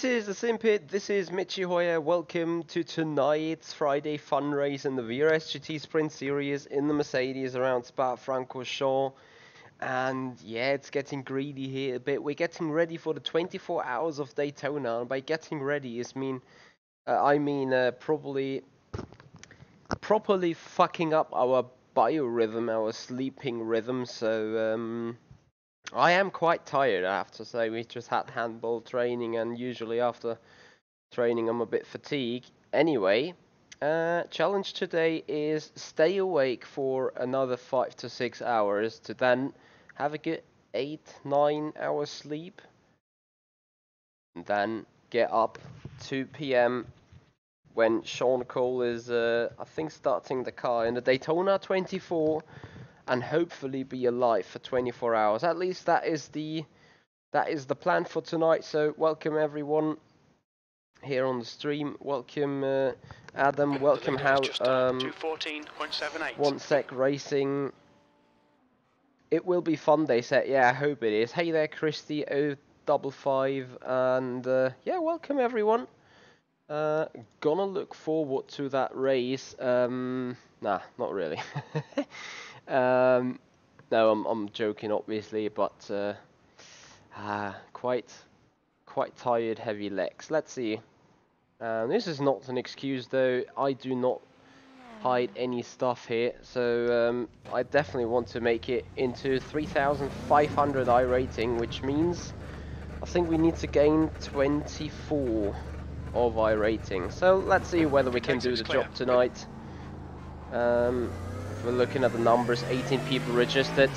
This is the Simpit, this is Michi Hoyer. Welcome to tonight's Friday fun race in the VRS GT Sprint Series in the Mercedes around Spa-Francochamps. And yeah, it's getting greedy here a bit. We're getting ready for the 24 hours of Daytona. And by getting ready I mean properly fucking up our biorhythm, our sleeping rhythm. So I am quite tired, I have to say. We just had handball training, and usually after training I'm a bit fatigued. Anyway, challenge today is stay awake for another 5 to 6 hours to then have a good 8-9 hours sleep. And then get up 2 p.m. when Sean Cole is, I think, starting the car in the Daytona 24. And hopefully be alive for 24 hours. At least that is the plan for tonight. So welcome everyone here on the stream. Welcome Adam. Welcome Hal. 214.78. One Sec Racing. It will be fun, they said. Yeah, I hope it is. Hey there, Christy 055, and yeah, welcome everyone. Gonna look forward to that race. Nah, not really. No, I'm joking, obviously, but quite tired, heavy legs. Let's see. This is not an excuse, though. I do not hide any stuff here, so I definitely want to make it into 3,500 iRating, which means I think we need to gain 24 of iRating. So let's see whether we can do the job tonight. If we're looking at the numbers, 18 people registered,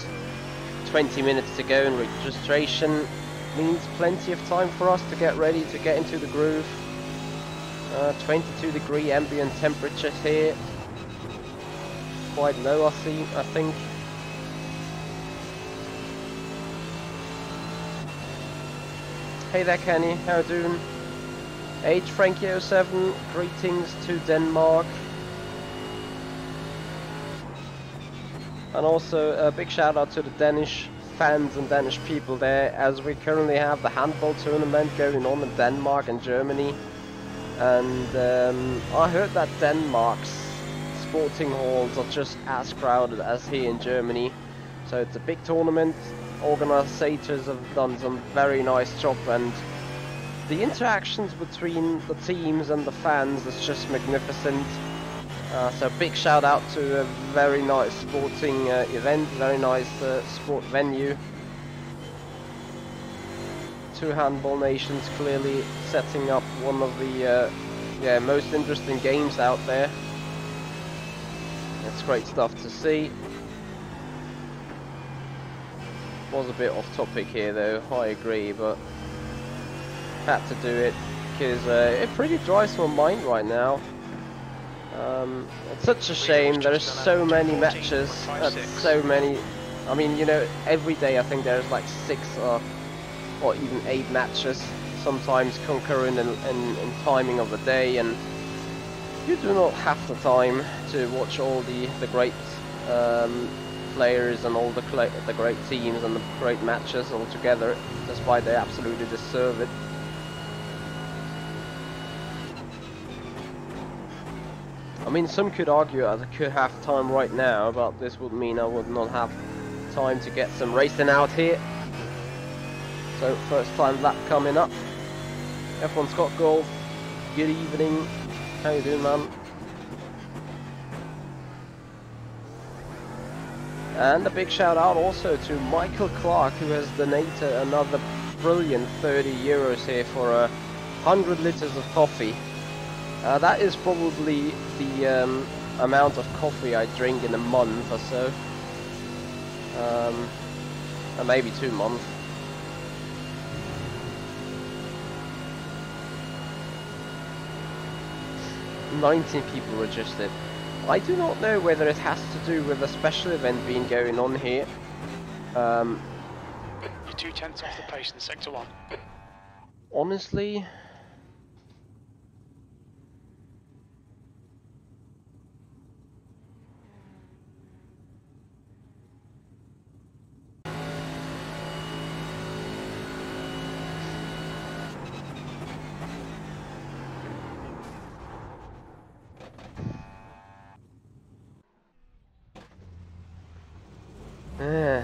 20 minutes to go in registration, means plenty of time for us to get ready to get into the groove. 22-degree ambient temperatures here, quite low I think. Hey there Kenny, how you doing? Frankie07, greetings to Denmark. And also a big shout out to the Danish fans and Danish people there, as we currently have the handball tournament going on in Denmark and Germany. And I heard that Denmark's sporting halls are just as crowded as here in Germany. So it's a big tournament. Organizers have done some very nice job, and the interactions between the teams and the fans is just magnificent. So big shout out to a very nice sporting event, very nice sport venue. Two handball nations clearly setting up one of the most interesting games out there. It's great stuff to see. Was a bit off topic here though, I agree, but had to do it because it pretty drives my mind right now. It's such a shame. There's so many matches, so many. I mean, you know, every day I think there's like 6 or even 8 matches, sometimes concurrent in timing of the day, and you do not have the time to watch all the great players and all the great teams and the great matches all together, despite they absolutely deserve it. I mean, some could argue I could have time right now, but this would mean I would not have time to get some racing out here. So, first time lap coming up. F1 Scott Golf, good evening. How you doing, man? And a big shout out also to Michael Clark, who has donated another brilliant 30 euros here for 100 liters of coffee. That is probably the amount of coffee I drink in a month or so. Or maybe 2 months. "19 people registered. I do not know whether it has to do with a special event being going on here. You're 2/10 off the pace in sector 1. Honestly,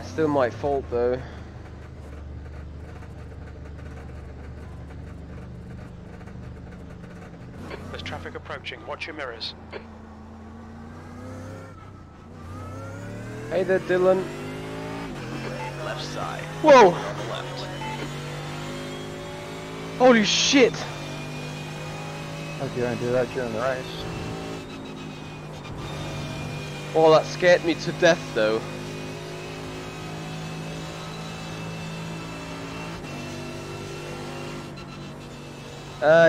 Still my fault though. There's traffic approaching. Watch your mirrors. Hey there, Dylan. Left side. Whoa! On the left. Holy shit! How's you gonna do that during the race? Oh, that scared me to death though.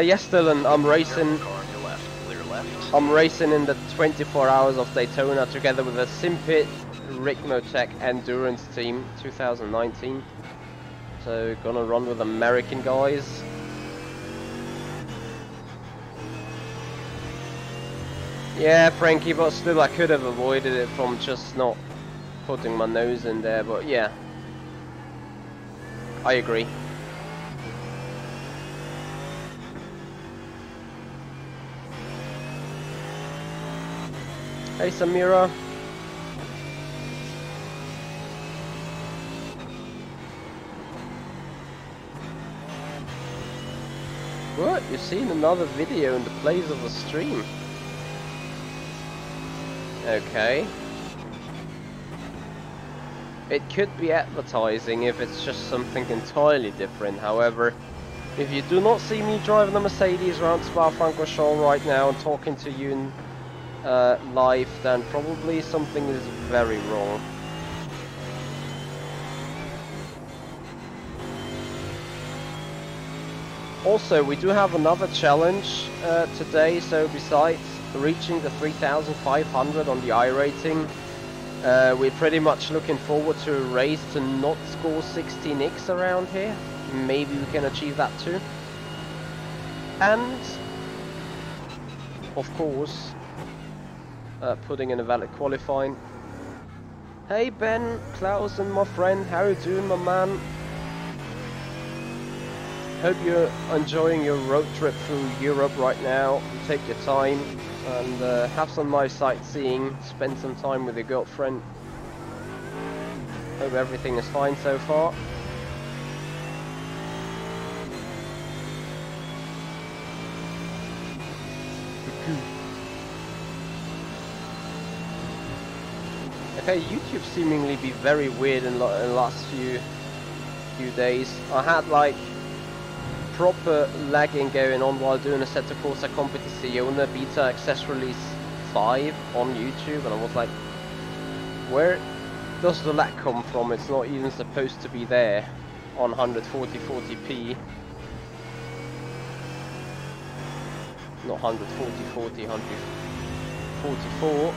Yes, Dylan, I'm racing. Car on your left. Clear left. I'm racing in the 24 hours of Daytona together with a Simpit Ricmotech Endurance Team 2019. So gonna run with American guys. Yeah, Frankie, but still I could have avoided it from just not putting my nose in there, but yeah. I agree. Hey Samira. What? You've seen another video in the place of the stream? Okay. It could be advertising if it's just something entirely different. However, if you do not see me driving the Mercedes around Spa-Francochamps right now and talking to you in live, then probably something is very wrong. Also, we do have another challenge today, so besides reaching the 3,500 on the iRating, we're pretty much looking forward to a race to not score 16x around here. Maybe we can achieve that too. And, of course, putting in a valid qualifying. Hey Ben, Klaus and my friend, how you doing my man? Hope you're enjoying your road trip through Europe right now. Take your time and have some nice sightseeing, spend some time with your girlfriend. Hope everything is fine so far. Okay, YouTube seemingly be very weird in the last few days. I had like proper lagging going on while doing a Assetto Corsa Competizione Beta Access Release 5 on YouTube, and I was like, where does the lag come from? It's not even supposed to be there on 140p. Not 140, 144.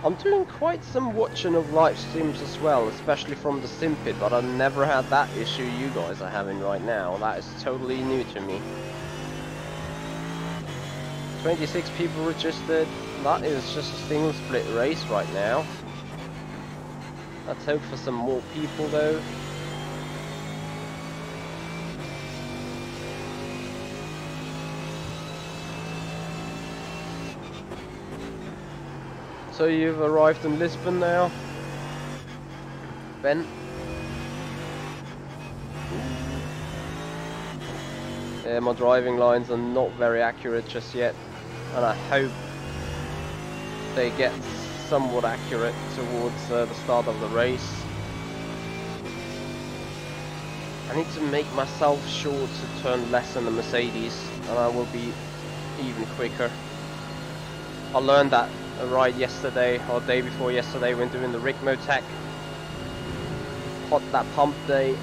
I'm doing quite some watching of live streams as well, especially from the Simpit, but I've never had that issue you guys are having right now. That is totally new to me. 26 people registered. That is just a single split race right now. Let's hope for some more people though. So you've arrived in Lisbon now, Ben? Yeah, my driving lines are not very accurate just yet, and I hope they get somewhat accurate towards the start of the race. I need to make myself sure to turn less in the Mercedes, and I will be even quicker. I learned that a ride yesterday or day before yesterday when doing the Ricmotech that pump day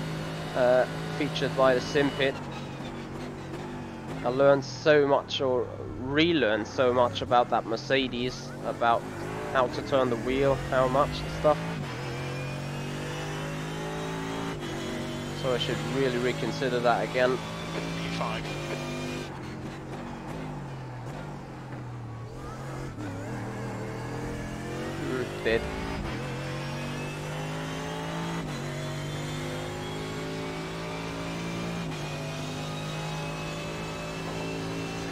featured by the Simpit. I learned so much, or relearned so much about that Mercedes, about how to turn the wheel, how much and stuff. So I should really reconsider that again. P5. Did.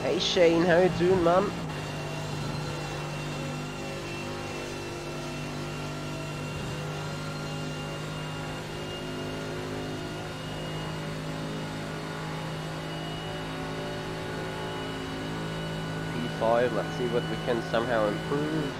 Hey Shane, how you doing, man? 35. Let's see what we can somehow improve.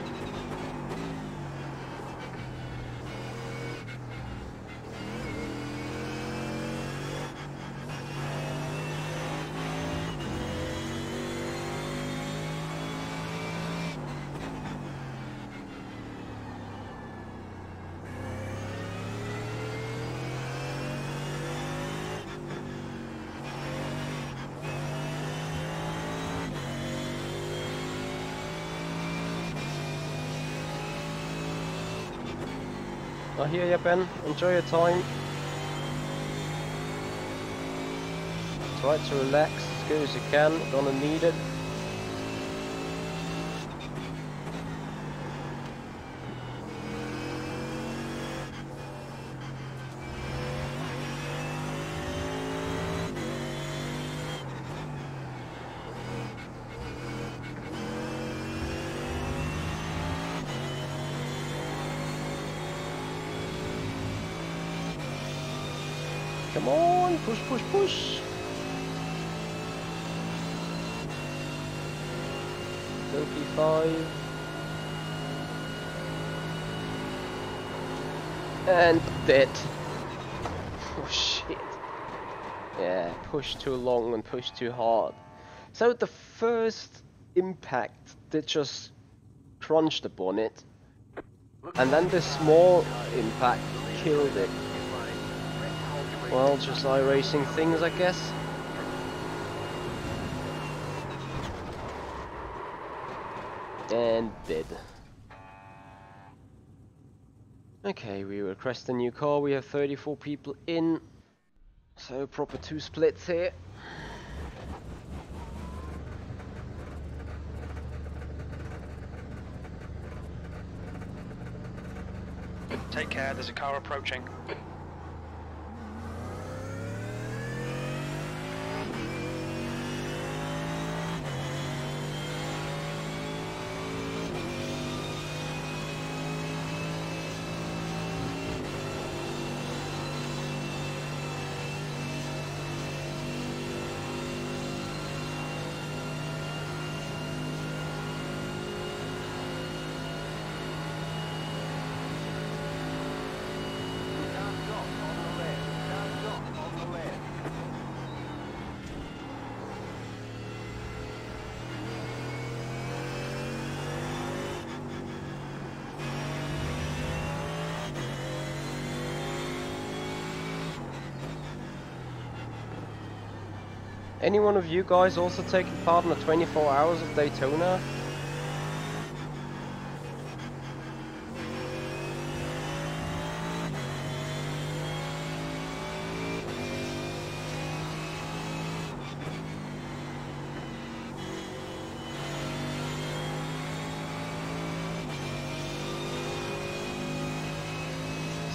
I hear you, Ben. Enjoy your time. Try to relax as good as you can. Gonna need it. Come on, push, push, push. 35. And dead. Oh shit. Yeah, push too long and push too hard. So the first impact did just crunch the bonnet. And then the small impact killed it. Well, just iRacing things, I guess. And dead. Okay, we request a new car. We have 34 people in. So proper 2 splits here. Take care, there's a car approaching. Any one of you guys also taking part in the 24 hours of Daytona?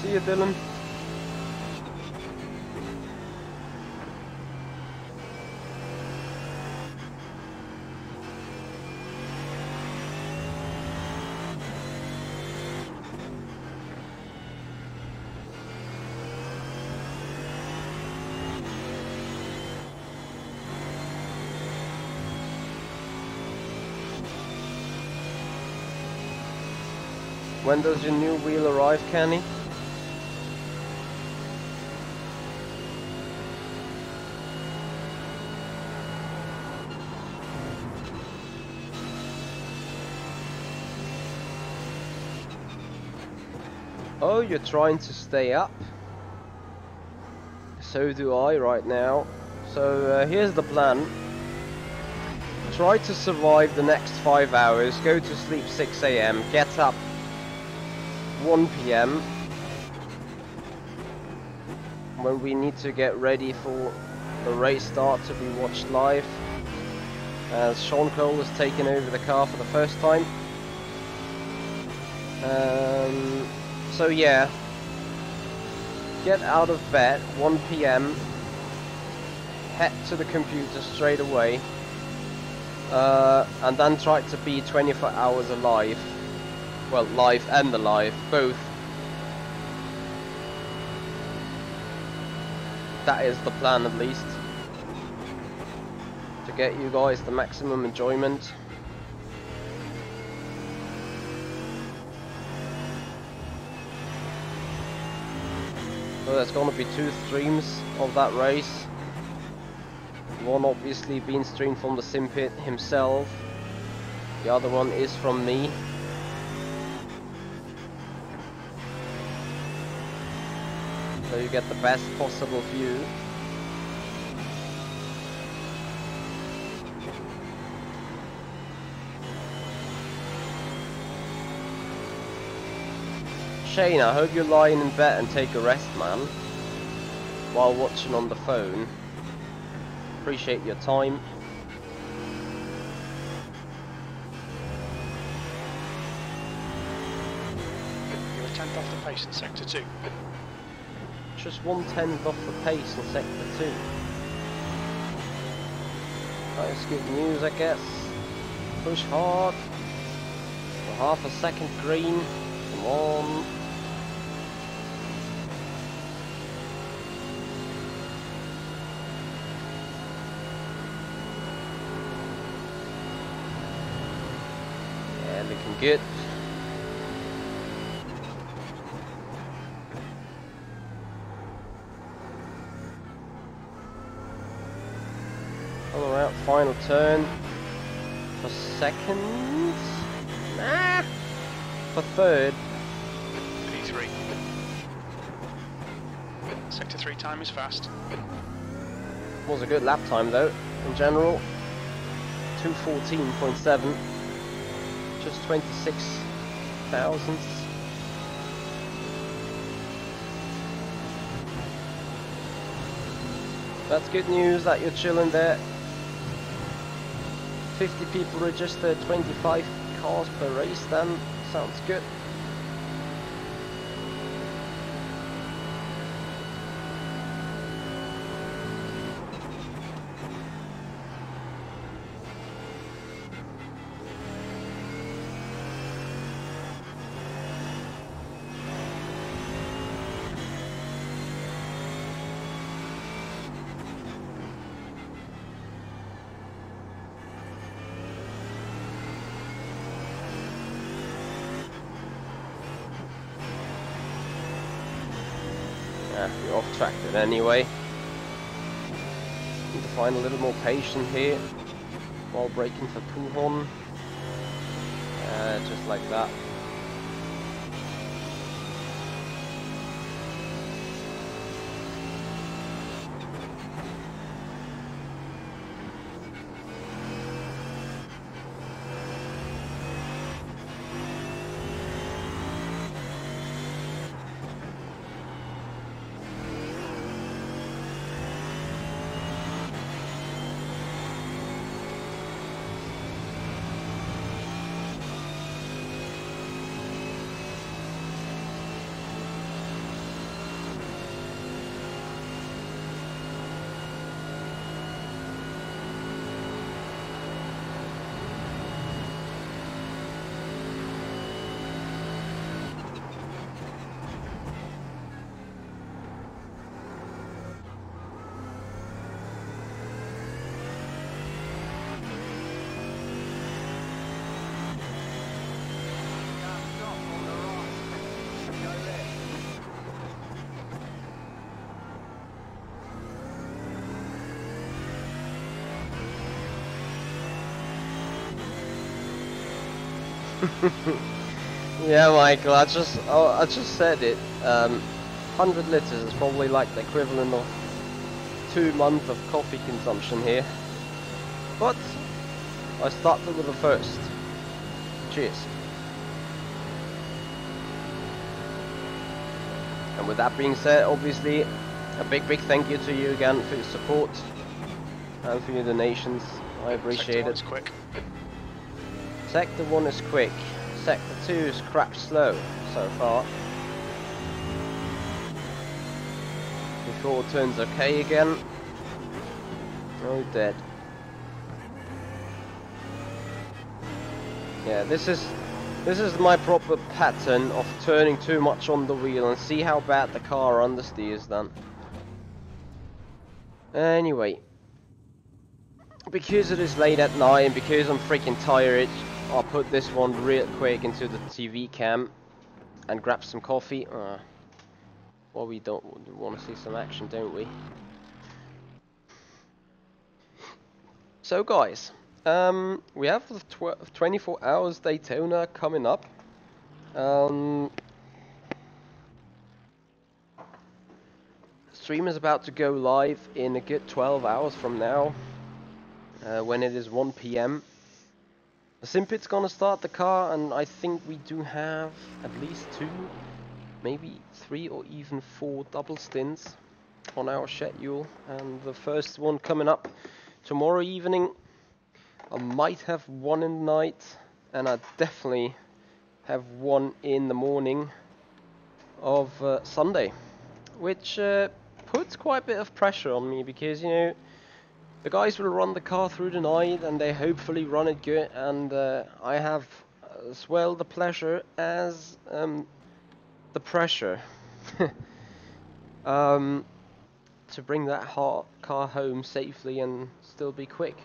See you, Dylan. When does your new wheel arrive, Kenny? Oh, you're trying to stay up? So do I right now. So here's the plan. Try to survive the next 5 hours, go to sleep 6 AM, get up 1 PM when we need to get ready for the race start to be watched live, as Sean Cole has taken over the car for the first time. So yeah, get out of bed 1 PM, head to the computer straight away, and then try to be 24 hours alive. Well, live and alive, both. That is the plan, at least, to get you guys the maximum enjoyment. So there's gonna be 2 streams of that race. One obviously being streamed from the sim pit himself. The other one is from me. So you get the best possible view. Shane, I hope you're lying in bed and take a rest, man, while watching on the phone. Appreciate your time. You're a tenth off the pace in sector 2. Just 1/10 off the pace in sector 2. That's good news, I guess. Push hard. For half a second green. Come on. Yeah, looking good. All around, final turn for second. Nah, for third. P3. Sector 3 time is fast. Was a good lap time though, in general. 2:14.7. Just 26 thousandths. That's good news that you're chilling there. 50 people registered, 25 cars per race then. Sounds good. You're off track then anyway. Need to find a little more patience here while braking for Puhon. Just like that. Yeah, Michael, I just said it. 100 liters is probably like the equivalent of 2 months of coffee consumption here. But I started with the first. Cheers. And with that being said, obviously, a big thank you to you again for your support and for your donations. I appreciate it. Sector 1's quick. Sector 1 is quick. Sector 2 is crap slow so far. Before turns okay again. Oh, dead. Yeah, this is my proper pattern of turning too much on the wheel and see how bad the car understeers then. Anyway, because it is late at night and because I'm freaking tired, I'll put this one real quick into the TV cam and grab some coffee. Well, we don't want to see some action, don't we? So guys, we have the 24 hours Daytona coming up. Stream is about to go live in a good 12 hours from now, when it is 1 p.m. Simpit's gonna start the car, and I think we do have at least 2, maybe 3 or even 4 double stints on our schedule, and the first one coming up tomorrow evening. I might have one in the night, and I definitely have one in the morning of Sunday, which puts quite a bit of pressure on me, because, you know, the guys will run the car through the night and they hopefully run it good, and I have as well the pleasure as the pressure to bring that car home safely and still be quick.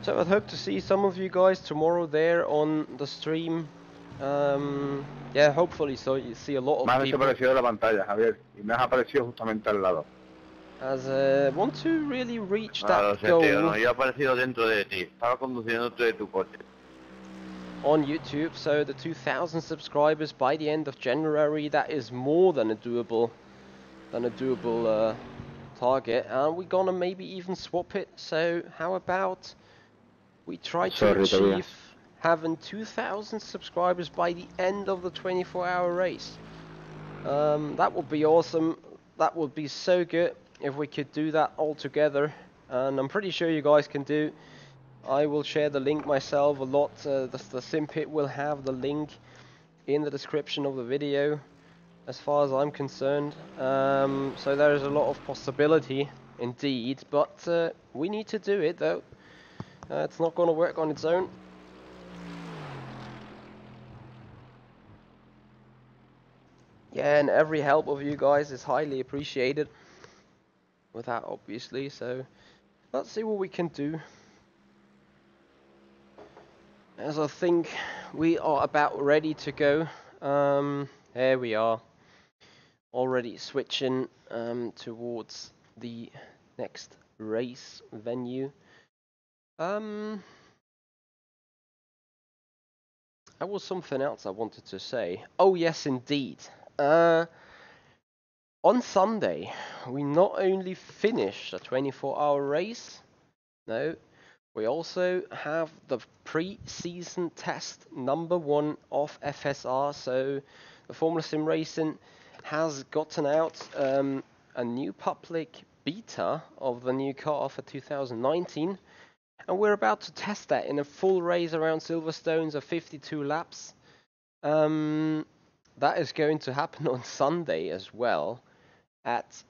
So I'd hope to see some of you guys tomorrow there on the stream. Yeah, hopefully, so you see a lot of Me ha people. desaparecido la pantalla, Javier, y me ha aparecido justamente al lado. As want to really reach Ah, that lo sé, goal tío, no, yo he aparecido dentro de ti. Estaba conduciendo dentro de tu coche. on YouTube. So the 2,000 subscribers by the end of January, that is more than a doable target, and we're gonna maybe even swap it. So how about we try to Sorry, achieve Tobias. having 2,000 subscribers by the end of the 24-hour race? That would be awesome. That would be so good if we could do that all together, and I'm pretty sure you guys can do. I will share the link myself a lot. The Simpit will have the link in the description of the video, as far as I'm concerned. So there is a lot of possibility indeed, but we need to do it though. It's not going to work on its own. Yeah, and every help of you guys is highly appreciated. With that, obviously, so let's see what we can do. As I think we are about ready to go. Here we are, already switching towards the next race venue. There was something else I wanted to say. Oh yes, indeed. On Sunday, we not only finished a 24-hour race, no, we also have the pre-season test #1 of FSR. So the Formula Sim Racing has gotten out a new public beta of the new car for 2019, and we're about to test that in a full race around Silverstones of 52 laps. That is going to happen on Sunday as well at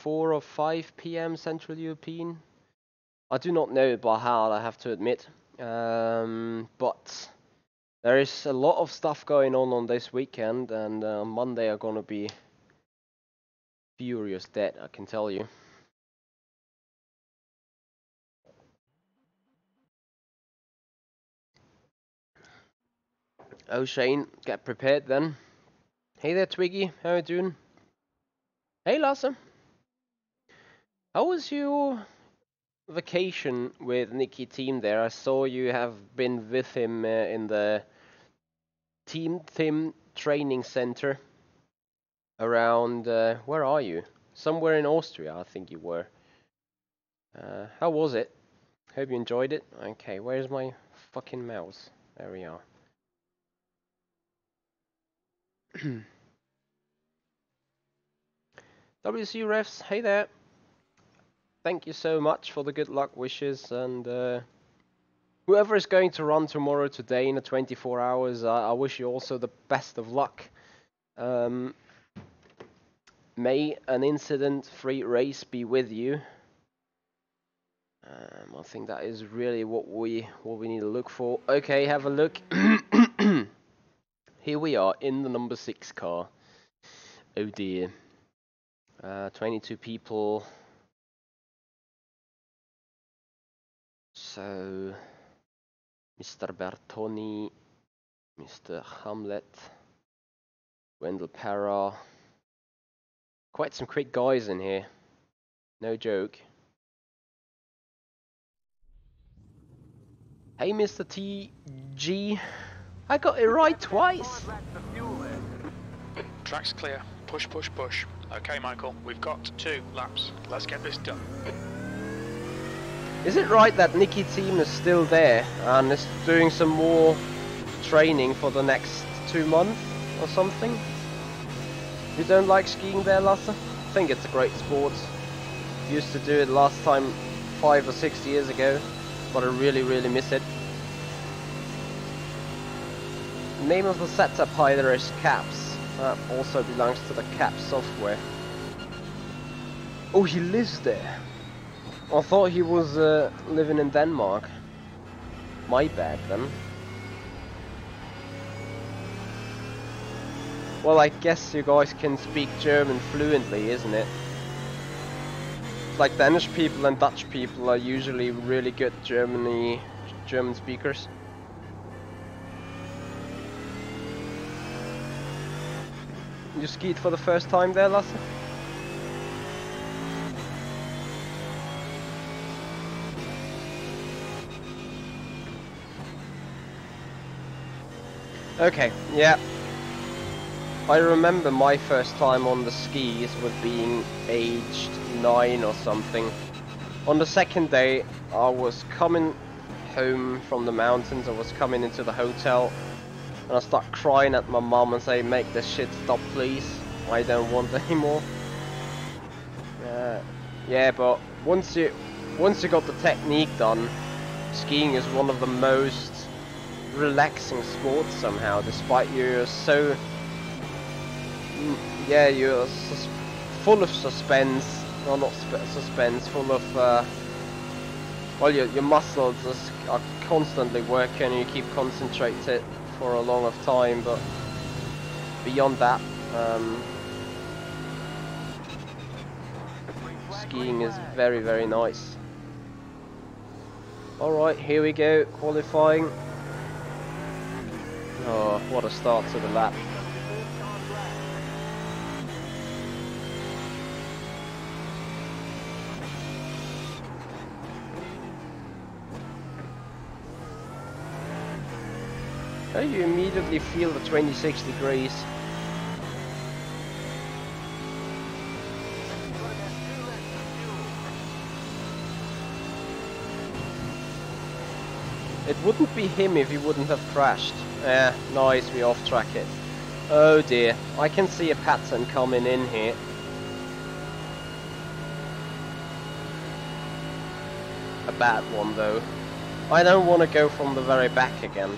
4 or 5 p.m. Central European. I do not know by heart, I have to admit, but there is a lot of stuff going on this weekend, and on Monday are going to be furious dead, I can tell you. Oh, Shane, get prepared then. Hey there, Twiggy, how you doing? Hey, Lasse. How was your vacation with Nicky Team there? I saw you have been with him in the Team Tim training center around, where are you? Somewhere in Austria, I think you were. How was it? Hope you enjoyed it. Okay, where's my fucking mouse? There we are. WC Refs, hey there. Thank you so much for the good luck wishes, and whoever is going to run tomorrow, today in the 24 hours, I wish you also the best of luck. May an incident-free race be with you. I think that is really what we need to look for. Okay, have a look. Here we are in the number 6 car. Oh dear. 22 people. So, Mr. Bertoni, Mr. Hamlet, Wendell Parra. Quite some quick guys in here. No joke. Hey, Mr. TG. I got it right twice. Track's clear. Push, push, push. Okay, Michael, we've got 2 laps. Let's get this done. Is it right that Nicky Team is still there and is doing some more training for the next 2 months or something? You don't like skiing there, Lasse? I think it's a great sport. Used to do it last time 5 or 6 years ago, but I really miss it. The name of the setup either is Caps. That also belongs to the Caps software. Oh, he lives there. I thought he was living in Denmark. My bad then. Well, I guess you guys can speak German fluently, isn't it? Like Danish people and Dutch people are usually really good German speakers. You skied for the first time there, Lasse? Okay, yeah. I remember my first time on the skis with being aged 9 or something. On the second day, I was coming home from the mountains, I was coming into the hotel, and I start crying at my mom and say, make this shit stop please, I don't want anymore. Yeah, but once you got the technique done, skiing is one of the most relaxing sports somehow, despite you're so... Yeah, you're full of suspense, or not suspense, full of... well, your muscles are constantly working and you keep concentrated for a long of time, but beyond that, skiing is very nice. Alright, here we go, qualifying. Oh, what a start to the lap. Oh, you immediately feel the 26 degrees. It wouldn't be him if he wouldn't have crashed. Yeah, nice, we off-track it. Oh dear, I can see a pattern coming in here. A bad one though. I don't want to go from the very back again.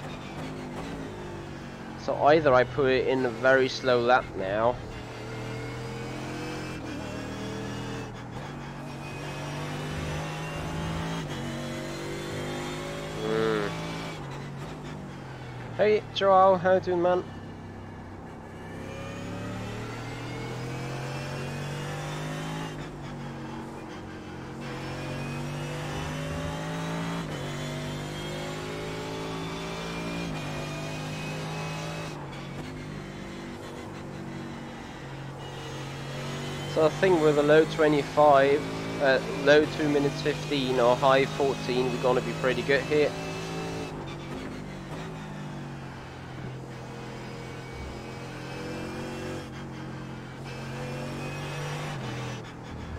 So either I put it in a very slow lap now. Hey Joao, how you doing, man? So I think with a low 25, low 2 minutes 15 or high 14, we're gonna be pretty good here.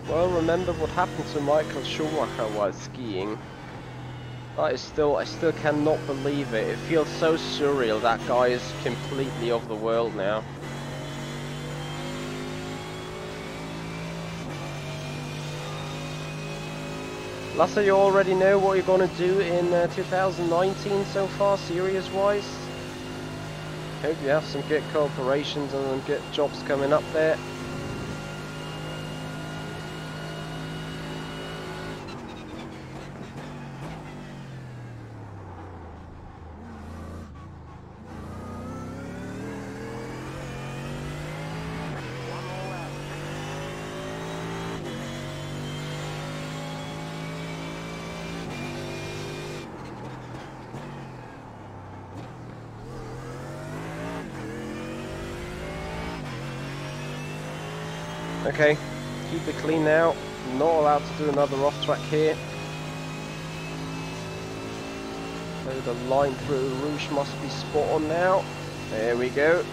Well, remember what happened to Michael Schumacher while skiing. I still cannot believe it. It feels so surreal. That guy is completely off the world now. Lasse, you already know what you're going to do in 2019 so far, series-wise? Hope you have some good cooperations and some good jobs coming up there. Okay, keep it clean now. Not allowed to do another off track here. So the line through Rouge must be spot on now. There we go.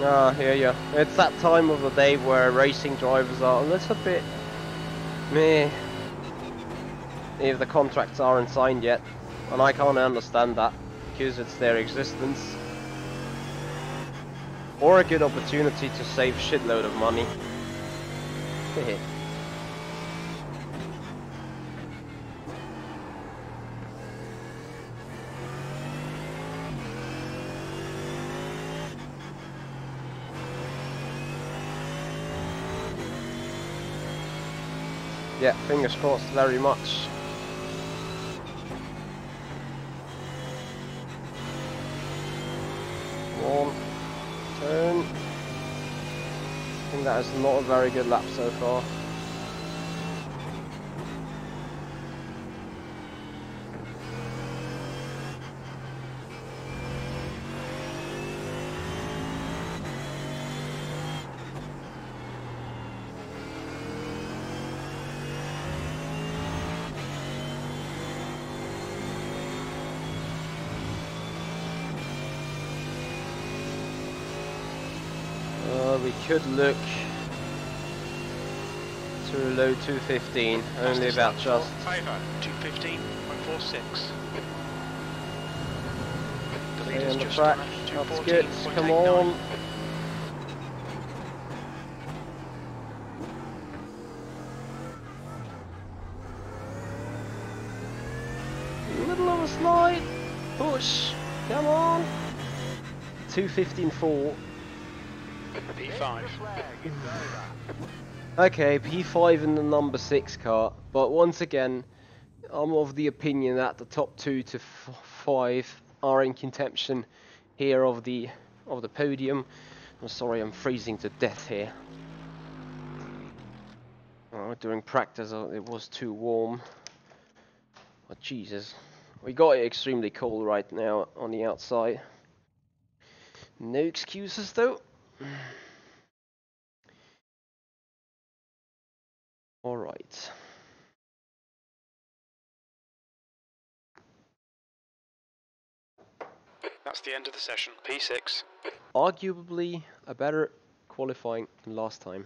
Ah, yeah. It's that time of the day where racing drivers are a little bit meh if the contracts aren't signed yet. And I can't understand that, because it's their existence. Or a good opportunity to save shitload of money. Yeah, fingers crossed very much. One turn. I think that is not a very good lap so far. We could look to a low 215, only about just. 215.46. The Stay leader's on the just track, on that's good, come 214.89. on. Middle of a slide, push, come on. 215.4. P5. Okay, P5 in the number 6 car, but once again, I'm of the opinion that the top 2 to 5 are in contention here of the podium. I'm sorry, I'm freezing to death here. During practice, it was too warm. But Jesus, we got it extremely cold right now on the outside. No excuses though. All right. That's the end of the session. P6. Arguably a better qualifying than last time.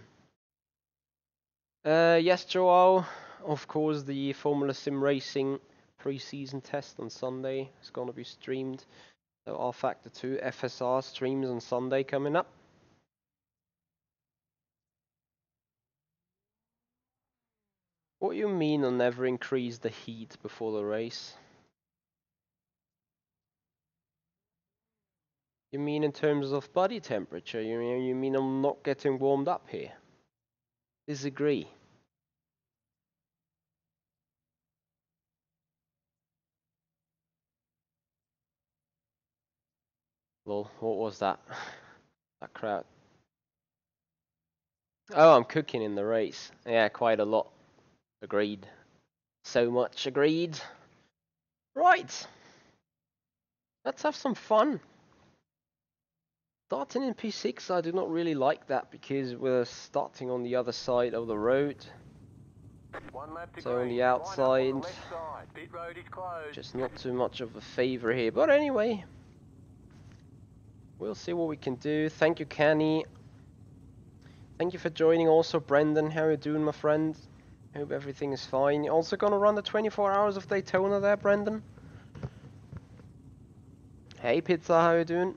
Yes, Joao. Of course, the Formula Sim Racing pre-season test on Sunday is going to be streamed. So R Factor 2 FSR streams on Sunday coming up. What do you mean on never increase the heat before the race? You mean in terms of body temperature? You mean I'm not getting warmed up here? Disagree. Well, what was that? That crowd. Oh, I'm cooking in the race. Yeah, quite a lot. Agreed. So much agreed. Right. Let's have some fun. Starting in P6, I do not really like that because we're starting on the other side of the road. So on the outside, just not too much of a favor here. But anyway, we'll see what we can do. Thank you, Kenny. Thank you for joining also, Brendan. How are you doing, my friend? Hope everything is fine. You're also gonna run the 24 hours of Daytona there, Brendan? Hey, Pizza, how you doing?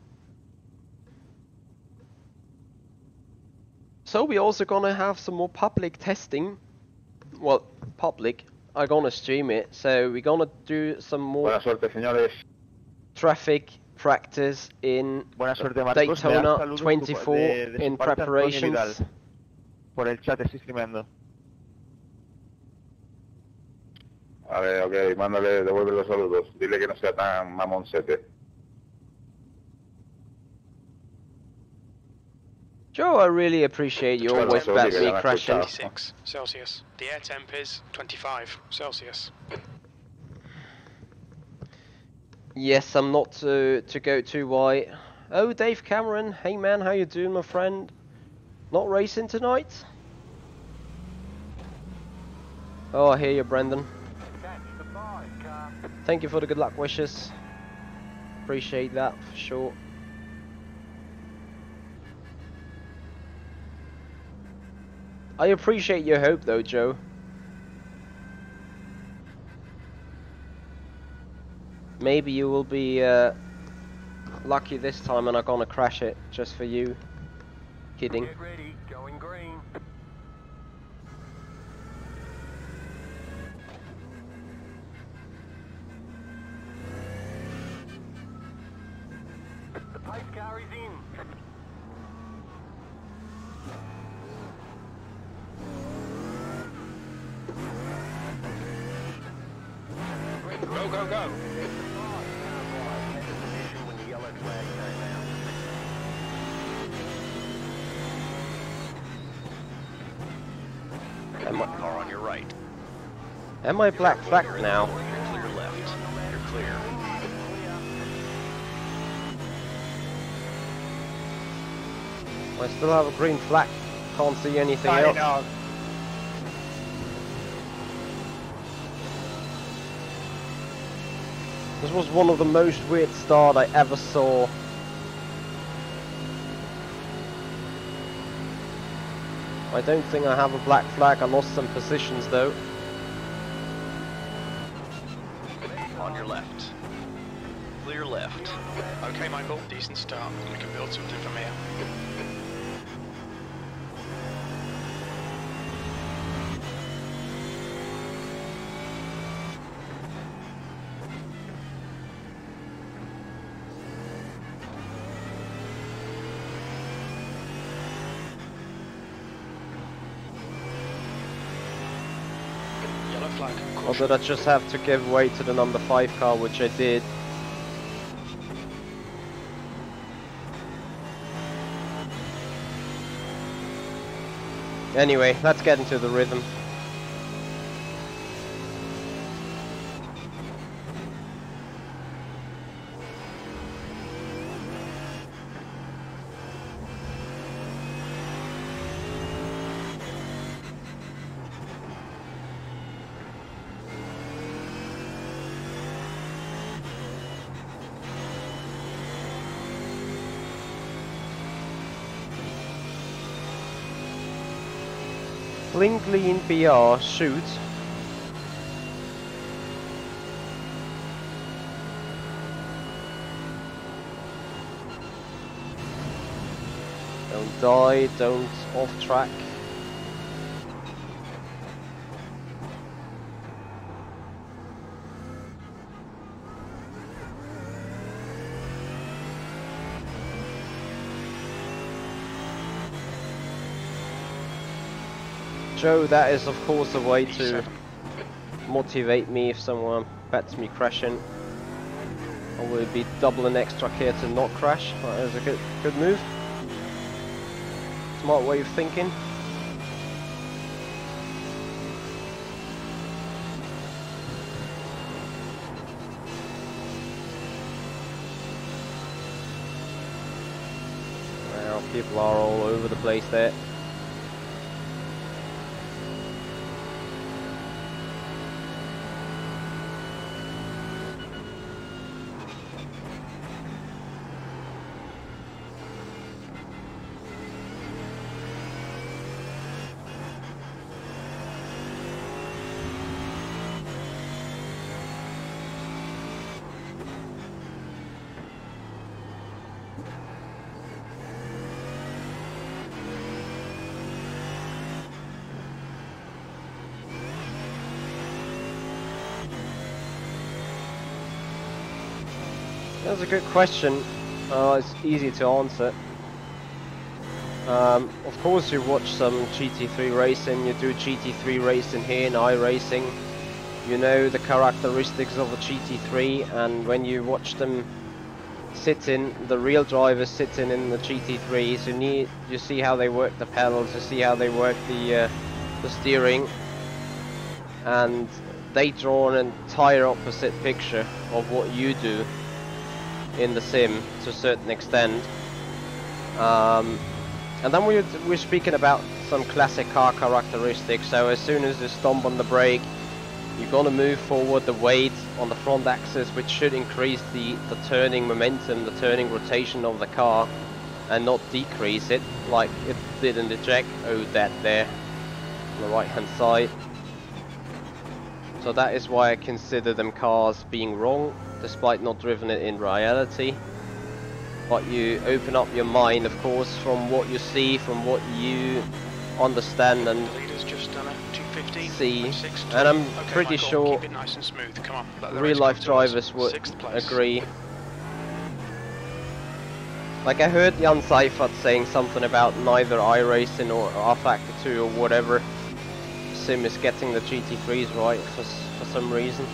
So we're also gonna have some more public testing. Well, public. I'm gonna stream it. So we're gonna do some more Buena suerte, señores. traffic practice in Buena suerte, Marcos. Me dan Daytona saludos 24 de su in parte, Antonio Vidal. preparations. Por el chat estoy streameando. Vale, ok, mándale, devuelve los saludos. Dile que no sea tan mamoncete. Joe, I really appreciate you always Well, bet so me big, crashing. 26 Celsius. The air temp is 25 Celsius. Yes, I'm not to go too white. Oh, Dave Cameron. Hey man, how you doing, my friend? Not racing tonight? Oh, I hear you, Brendan. Thank you for the good luck wishes. Appreciate that for sure. I appreciate your hope though, Joe. Maybe you will be lucky this time and I'm gonna crash it just for you. Kidding. Get ready, going green. The pace car is in. Go, go, go. When the yellow flag came out. Car on your right. Am I black flagged now? You're clear left. You're clear. I still have a green flag. Can't see anything Ay, else. no. This was one of the most weird start I ever saw. I don't think I have a black flag. I lost some positions though. On your left. Clear left. Okay, Michael, decent start. We can build something from here. Yellow flag. Or Caution. did I just have to give way to the number 5 car, which I did. Anyway, let's get into the rhythm. Clean BR, shoot. Don't die, don't off track. Joe, that is of course a way to motivate me if someone bets me crashing. I will be doubling extra here to not crash. That is a good move. Smart way of thinking. Well, people are all over the place there. That's a good question. It's easy to answer. Of course you watch some GT3 racing, you do GT3 racing here in iRacing. You know the characteristics of a GT3, and when you watch them sitting, the real drivers sitting in the GT3s, you see how they work the pedals, you see how they work the steering, and they draw an entire opposite picture of what you do in the sim to a certain extent. And then we're speaking about some classic car characteristics. So as soon as you stomp on the brake, you're gonna move forward the weight on the front axis, which should increase the turning momentum, the turning rotation of the car, and not decrease it like it did in the Jack. Oh, that there on the right hand side. So that is why I consider them cars being wrong, despite not driven it in reality. But you open up your mind, of course, from what you see, from what you understand and see. And I'm pretty sure real life drivers would agree. Like I heard Jan Seifert saying something about neither iRacing or R-Factor 2 or whatever sim is getting the GT3s right for some reason.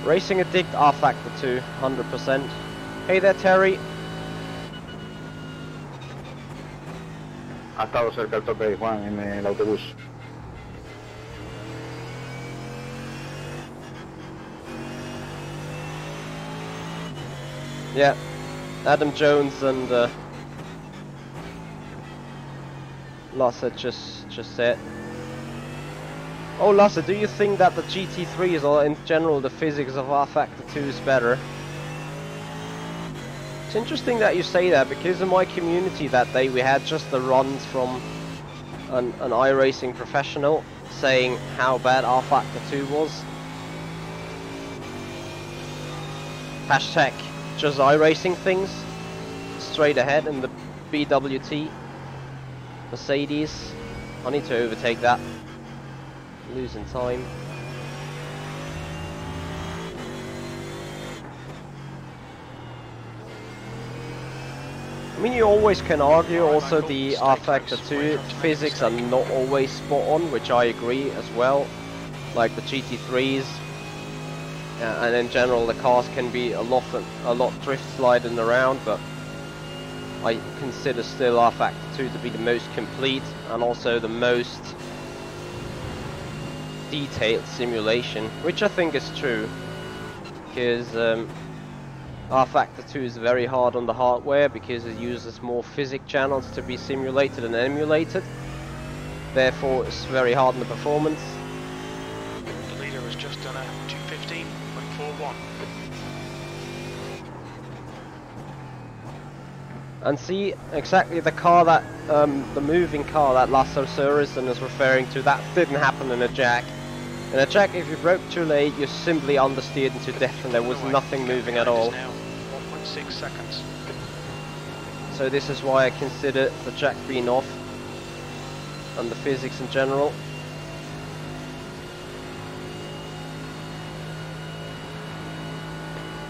Racing Addict R-Factor 2, 100%. Hey there, Terry. Ha estado cerca el tope de Juan en el autobús. Yeah, Adam Jones and Lasse just said. Oh, Lasse, do you think that the GT3s or in general the physics of R-Factor 2 is better? It's interesting that you say that, because in my community that day we had just the runs from an iRacing professional saying how bad R-Factor 2 was. Hashtag just iRacing things straight ahead in the BWT Mercedes. I need to overtake that. Losing time. I mean, you always can argue also the R-Factor 2 physics are not always spot on, which I agree as well. Like the GT3s, and in general the cars can be a lot drift sliding around, but I consider still R-Factor 2 to be the most complete and also the most detailed simulation, which I think is true, because R-Factor 2 is very hard on the hardware because it uses more physics channels to be simulated and emulated, therefore it's very hard on the performance. The leader has just done a 2:15.41. And see, exactly the car that, the moving car that Lasse Sørensen is referring to, that didn't happen in a Jack. In a Jack, if you broke too late, you simply understeered into death and there was nothing moving at all. 1.6 seconds. So this is why I consider the Jack being off, and the physics in general.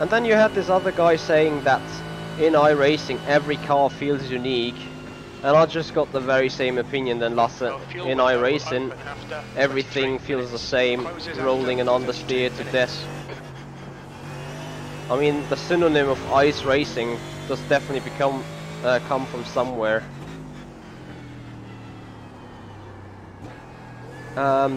And then you had this other guy saying that in iRacing every car feels unique, and I just got the very same opinion than Lasse. In iRacing everything feels the same, rolling and understeer to death. I mean, the synonym of ice racing does definitely come from somewhere.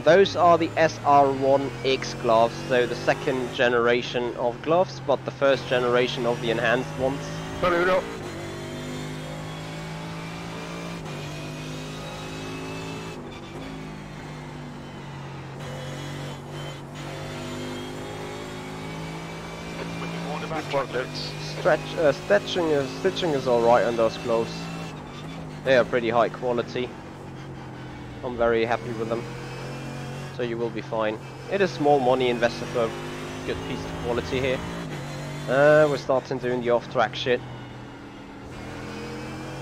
Those are the SR1X gloves, so the second generation of gloves, but the first generation of the enhanced ones. Sorry, bro. Stitching is alright on those gloves. They are pretty high quality. I'm very happy with them. So you will be fine. It is small money invested for a good piece of quality here. We're starting doing the off-track shit.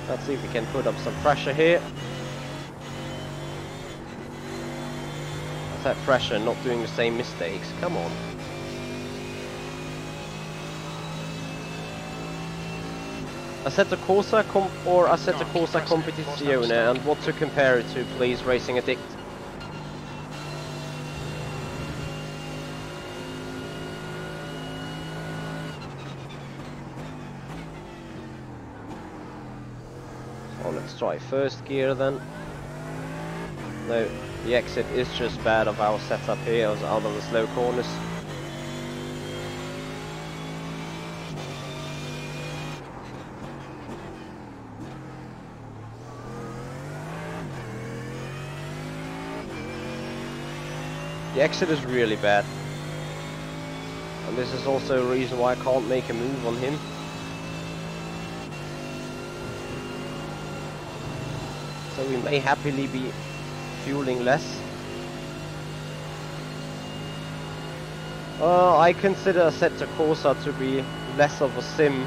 Let's see if we can put up some pressure here. What's that pressure? Not doing the same mistakes. Come on. Assetto Corsa or Assetto Corsa Competizione, and what to compare it to, please, Racing Addict? So let's try first gear then. No, the exit is just bad of our setup here, out of the slow corners. The exit is really bad, and this is also a reason why I can't make a move on him. So we may happily be fueling less. I consider Assetto Corsa to be less of a sim.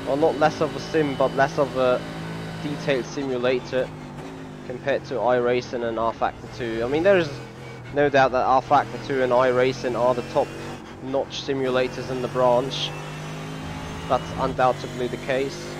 Well, not less of a sim, but less of a detailed simulator compared to iRacing and rFactor 2. I mean, there is no doubt that rFactor 2 and iRacing are the top-notch simulators in the branch. That's undoubtedly the case.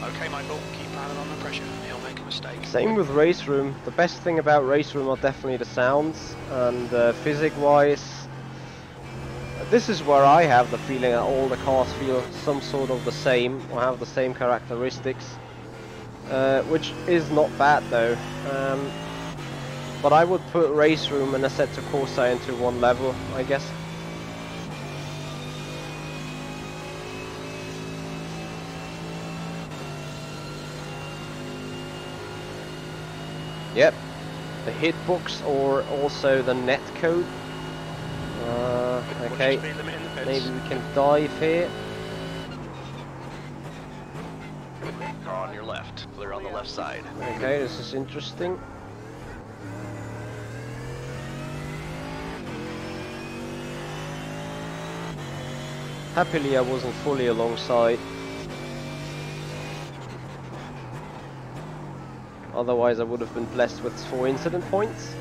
Okay, Michael, keep planning on the pressure. He'll make a mistake. Same with Race Room. The best thing about Race Room are definitely the sounds, and physics-wise, this is where I have the feeling that all the cars feel some sort of the same, or have the same characteristics, which is not bad though. But I would put Race Room and Assetto Corsa into one level, I guess. Yep, the hitbox or also the net code. Okay, maybe we can dive here. Car on your left, clear on the left side. Okay, this is interesting. Happily I wasn't fully alongside. Otherwise I would have been blessed with 4 incident points.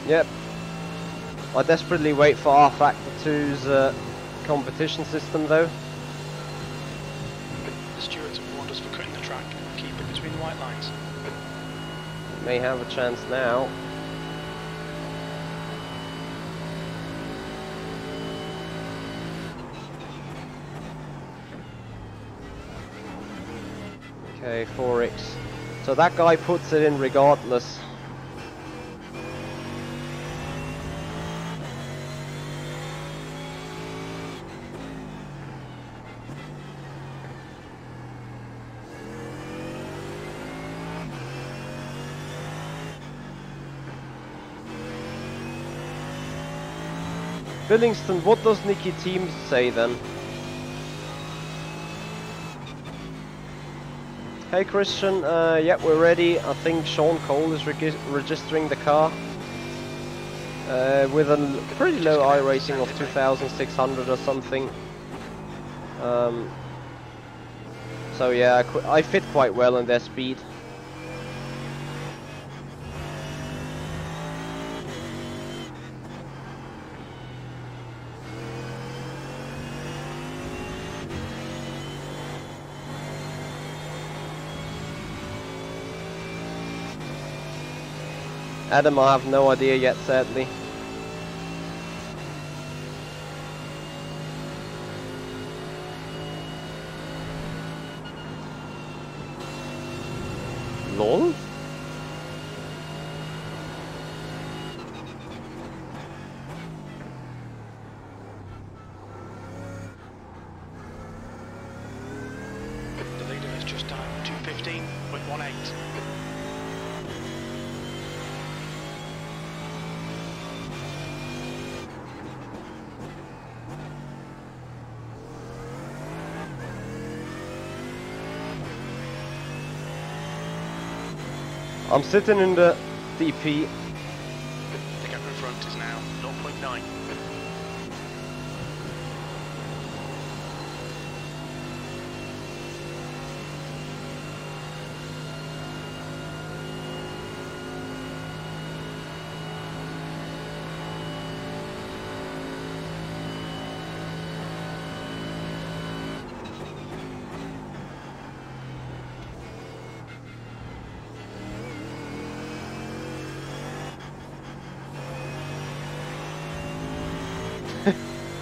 Yep. I desperately wait for rFactor 2's competition system though. The stewards have warned us for cutting the track. Keep it between the white lines. May have a chance now. Okay, 4x. So that guy puts it in regardless. Billingston, what does Nicky Teams say then? Hey Christian, yeah, we're ready. I think Sean Cole is registering the car with a pretty low iRating of 2,600 or something. So yeah, I fit quite well in their speed. Adam, I have no idea yet, sadly. LOL? 216.18. I'm sitting in the DP. The gap in front is now 0.9.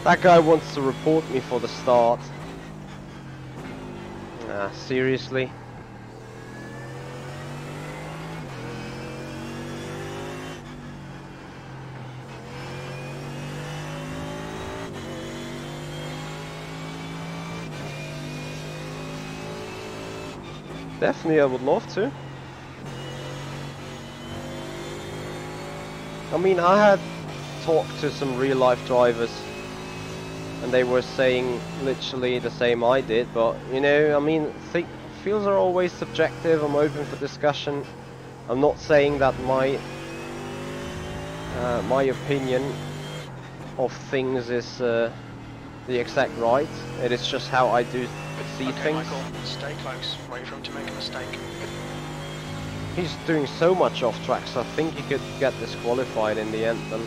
That guy wants to report me for the start. Ah, seriously? Definitely, I would love to. I mean, I had talked to some real life drivers and they were saying literally the same I did, but you know, I mean, feels are always subjective. I'm open for discussion. I'm not saying that my opinion of things is the exact right. It is just how I do see Okay, things. Michael, stay close. Wait for him to make a mistake. He's doing so much off track, so I think he could get disqualified in the end then.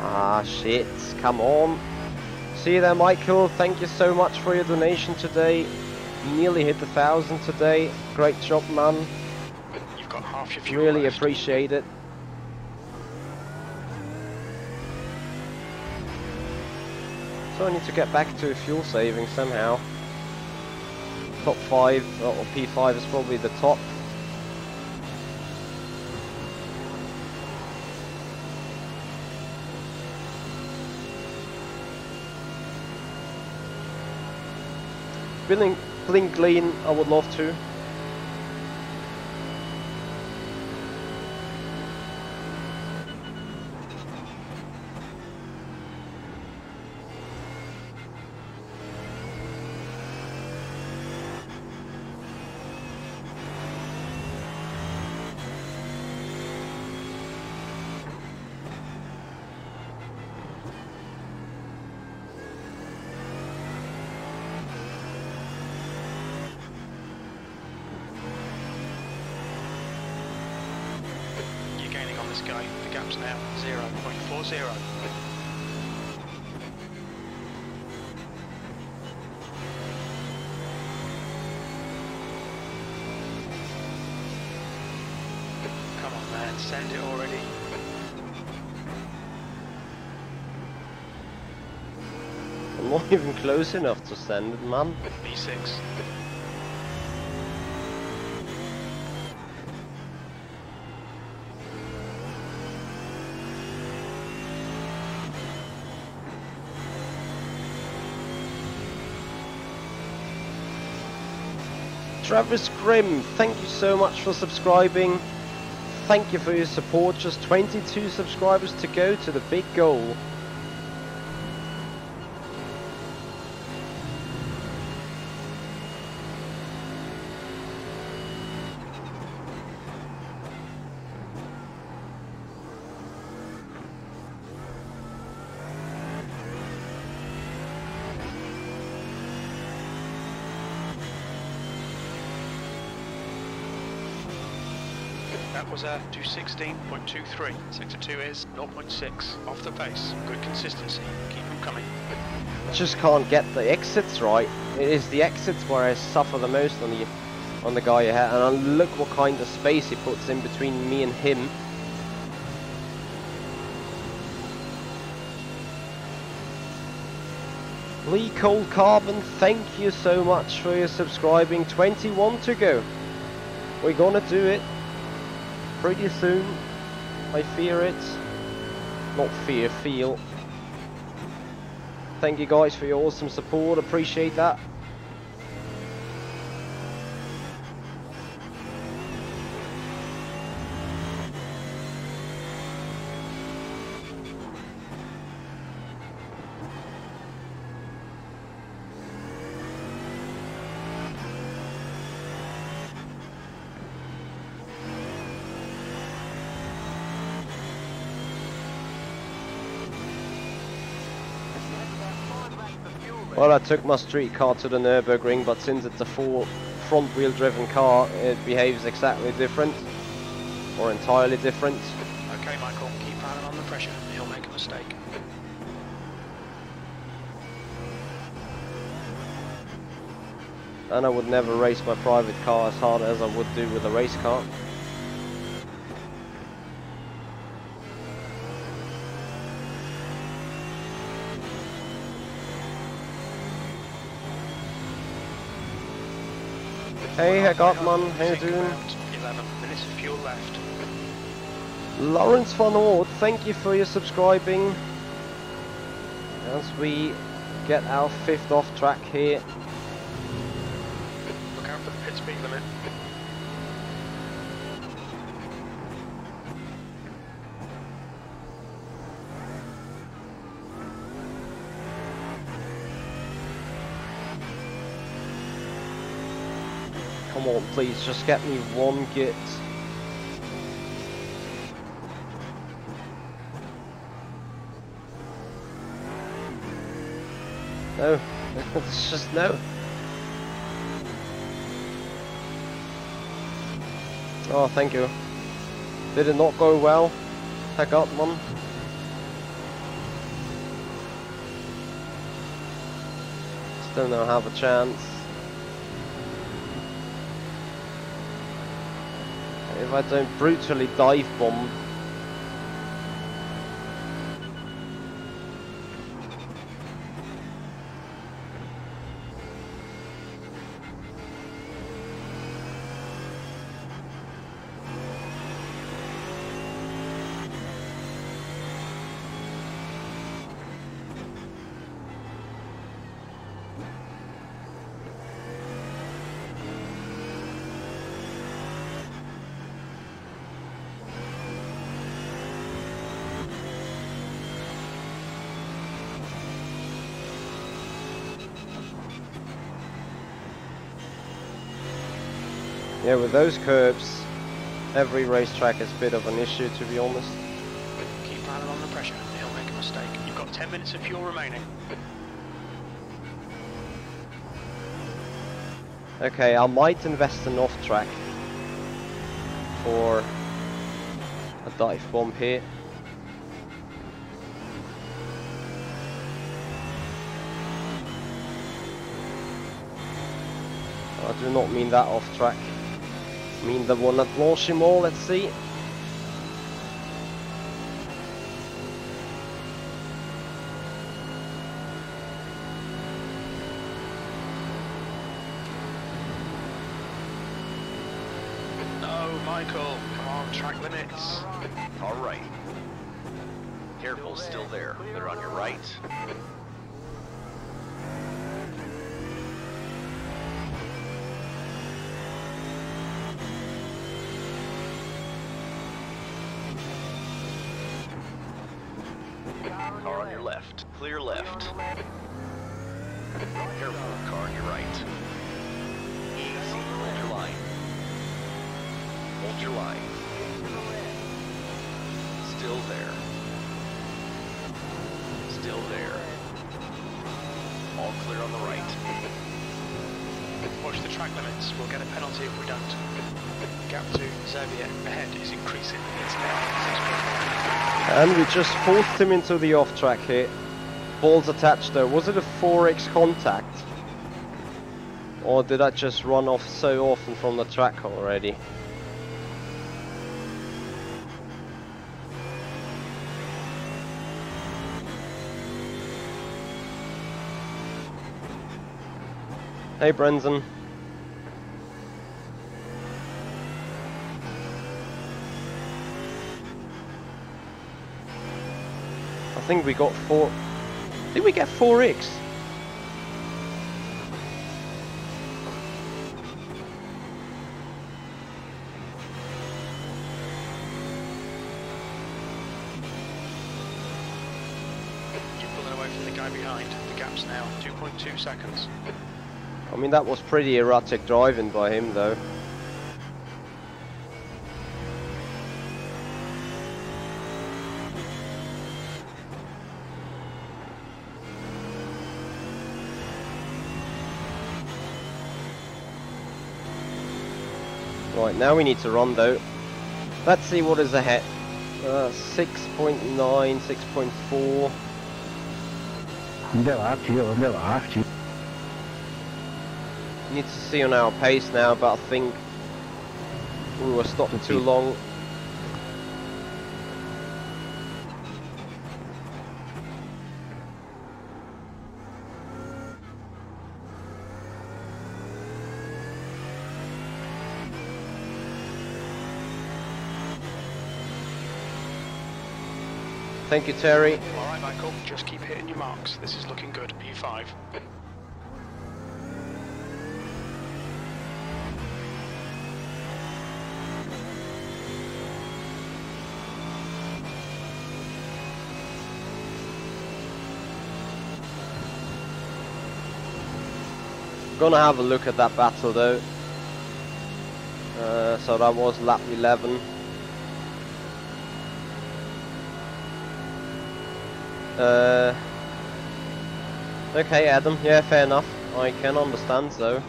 Ah shit, come on. See you there, Michael, thank you so much for your donation today. You nearly hit 1,000 today. Great job, man. You've got half your fuel Really left. appreciate it. So I need to get back to fuel saving somehow. Top 5, or P5 is probably the top. Blink lean, I would love to. You're gaining on this guy. The gap's now 0.40. Come on, man, send it already. I'm not even close enough to send it, man. V6. Travis Grimm, thank you so much for subscribing. Thank you for your support. Just 22 subscribers to go to the big goal. That was a 216.23. Sector 2 is 0.6 off the pace. Good consistency. Keep them coming. Just can't get the exits right. It is the exits where I suffer the most on the guy ahead, and look what kind of space he puts in between me and him. Lee Cold Carbon, thank you so much for your subscribing. 21 to go. We're gonna do it pretty soon. I fear it. Not fear, feel. Thank you guys for your awesome support. Appreciate that. Well, I took my street car to the Nürburgring, but since it's a full front-wheel driven car, it behaves exactly different, or entirely different. Okay, Michael, keep Alan on the pressure. He'll make a mistake. And I would never race my private car as hard as I would do with a race car. Hey, Hagotman, how you doing? 11 minutes of fuel left. Lawrence Van Oort, thank you for your subscribing. As we get our 5th off track here. Look out for the pit speed limit. Come on, please, just get me one git. No, it's just no. Oh, thank you. Did it not go well? I got one. Still don't have a chance. If I don't brutally dive bomb. Yeah, with those curbs, every racetrack is a bit of an issue, to be honest. Keep Alan on the pressure. He'll make a mistake. You've got 10 minutes of fuel remaining. Okay, I might invest in off track for a dive bomb here. I do not mean that off track. I mean the one at Blanchimont, let's see. No, Michael. Come on, track limits. All right. Careful, still there. They're on your right. Car on your left. Clear left. Careful, car on your right. Easy, hold your line. Hold your line. Still there. Still there. All clear on the right. Watch the track limits. We'll get a penalty if we don't. Gap to Xavier ahead is increasing. It's now 6.5. And we just forced him into the off track here. Balls attached though. Was it a 4x contact? Or did I just run off so often from the track already? Hey, Brendan. I think we got 4. Did we get 4x? You're pulling away from the guy behind. The gap's now 2.2 seconds. I mean, that was pretty erratic driving by him, though. Right, now we need to run, though. Let's see what is ahead. 6.9, 6.4. Need to see on our pace now, but I think we were stopped too long. Thank you, Terry. Alright, Michael, just keep hitting your marks. This is looking good. P5. Gonna have a look at that battle, though. So that was lap 11. Okay, Adam. Yeah, fair enough. I can understand, though.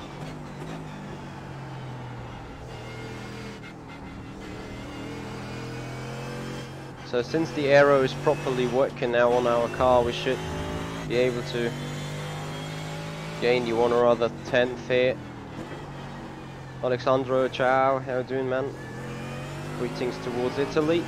So since the aero is properly working now on our car, we should be able to gain the one or other 10th here. Alexandro, ciao. How you doing, man? Greetings towards Italy.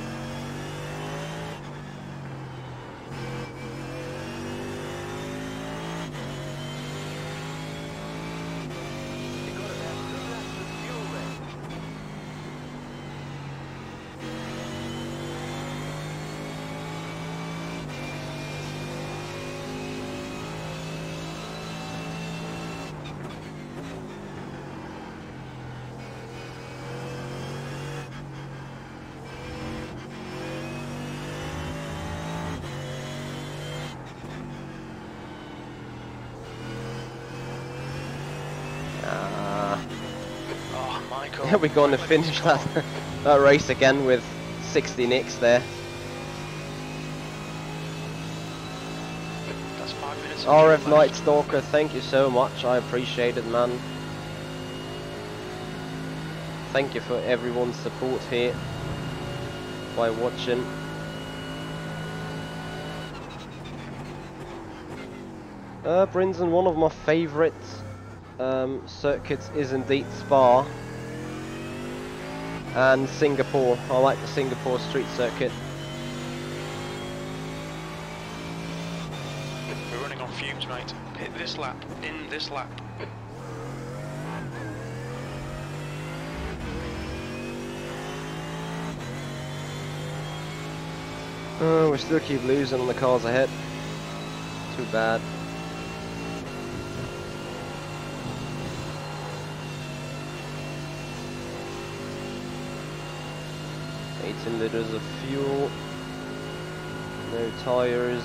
Michael. We're going to finish that race again with 60 nicks there. That's 5 minutes. RF Night Stalker, thank you so much. I appreciate it, man. Thank you for everyone's support here by watching. Brinson, one of my favourite circuits is indeed Spa and Singapore. I like the Singapore street circuit. We're running on fumes, mate. Hit this lap, in this lap. We still keep losing on the cars ahead. Too bad. 18 liters of fuel, no tires.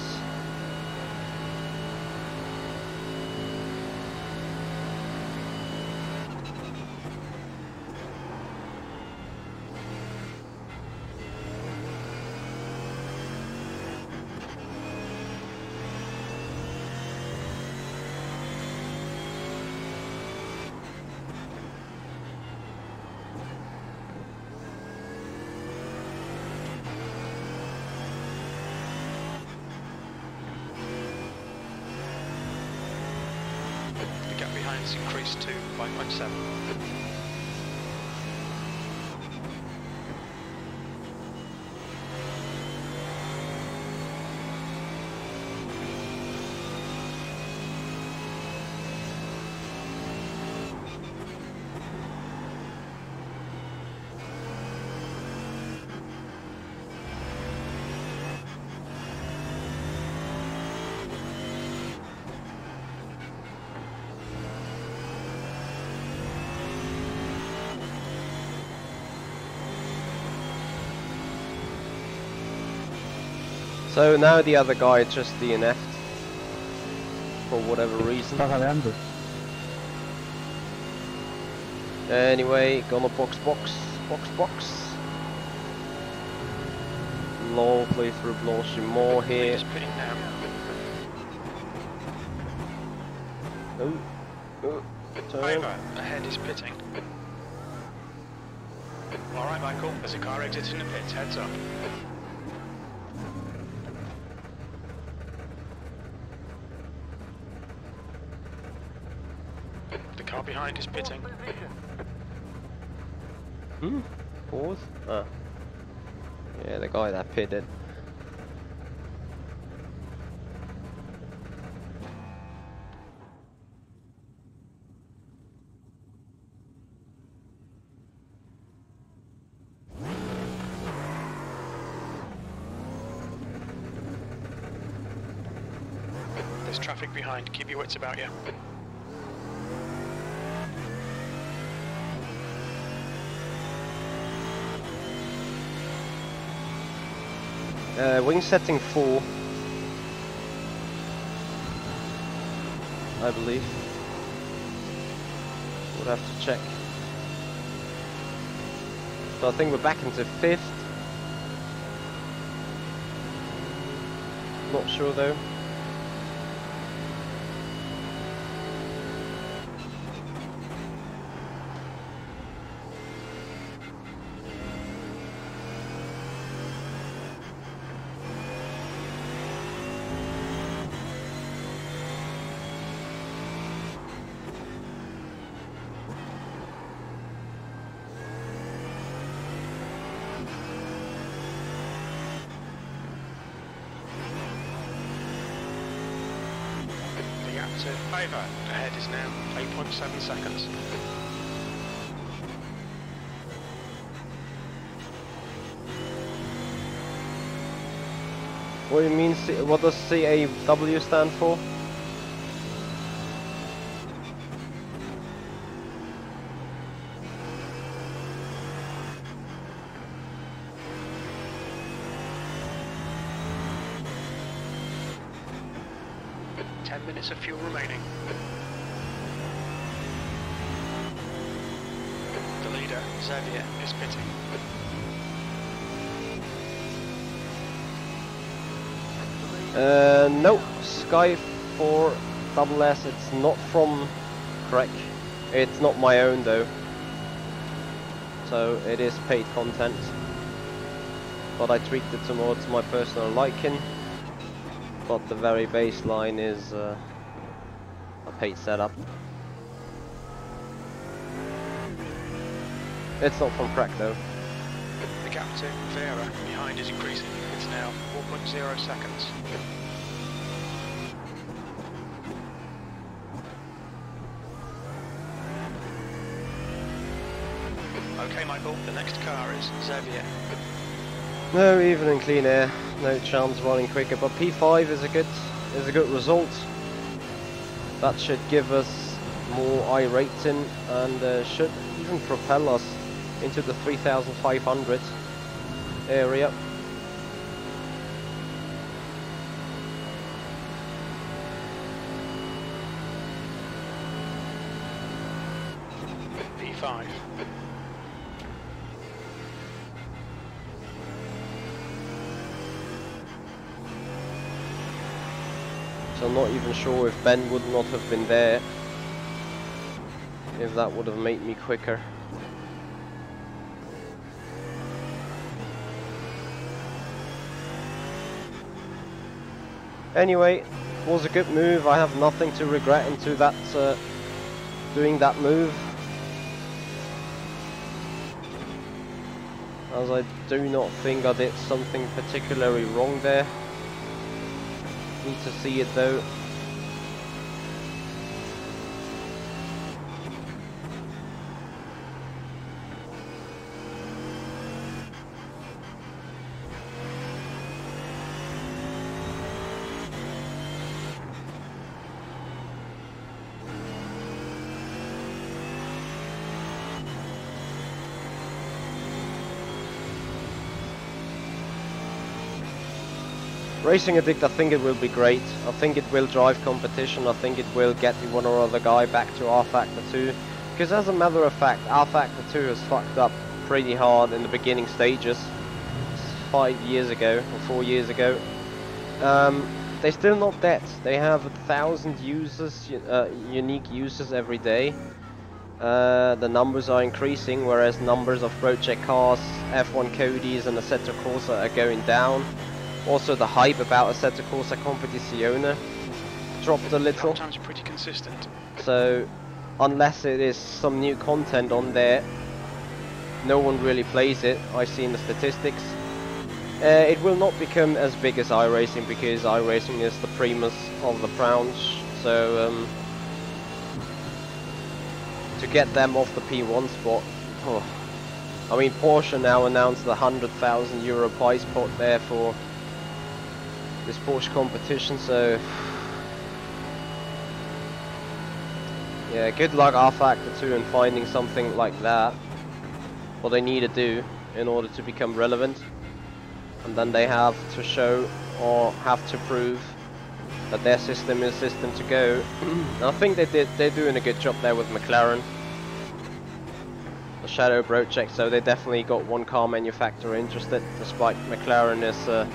It's increased to 5.7. So now the other guy just DNF'd for whatever reason. Está cambiando. Anyway, gonna box. Lovely through Blanchimont here. Leader's pitting now. Oh, turn. Over, ahead is pitting. Alright Michael, there's a car exiting the pits, heads up. The car behind is pitting. Fourth? Ah. Yeah, the guy that pitted. There's traffic behind, keep your wits about you. Wing setting 4, I believe. Would have to check. So I think we're back into 5th. Not sure though. To over, ahead is now 8.7 seconds. What do you mean? What does CAW stand for? Minutes of fuel remaining. The leader, Xavier, is pitting. No, Sky 4 double S, it's not from Trek. It's not my own though. So it is paid content. But I tweaked it towards my personal liking. But the very baseline is a paid setup. It's not from Trek though. The gap to Vera behind is increasing. It's now 4.0 seconds. Okay, Michael, the next car is Xavier. No, even in clean air, no chance of running quicker. But P5 is a good result. That should give us more iRating and should even propel us into the 3,500 area. P5. So I'm not even sure if Ben would not have been there, if that would have made me quicker. Anyway, it was a good move. I have nothing to regret into that, doing that move. As I do not think I did something particularly wrong there. Need to see it though. Racing Addict, I think it will be great. I think it will drive competition. I think it will get the one or other guy back to R Factor 2. Because as a matter of fact, R Factor 2 has fucked up pretty hard in the beginning stages. 5 years ago, or 4 years ago. They're still not dead. They have 1,000 users, unique users every day. The numbers are increasing, whereas numbers of project cars, F1 Codys and Assetto Corsa are going down. Also the hype about Assetto Corsa Competizione dropped a little. Sometimes pretty consistent. So unless it is some new content on there, no one really plays it. I've seen the statistics. It will not become as big as iRacing because iRacing is the primus of the branch. So to get them off the P1 spot, oh. I mean, Porsche now announced the €100,000 prize pot there for this Porsche competition. So yeah, good luck R Factor 2 in finding something like that. What they need to do in order to become relevant. And then they have to show or have to prove that their system is a system to go. And I think they're doing a good job there with McLaren. The Shadow project, so they definitely got one car manufacturer interested, despite McLaren is a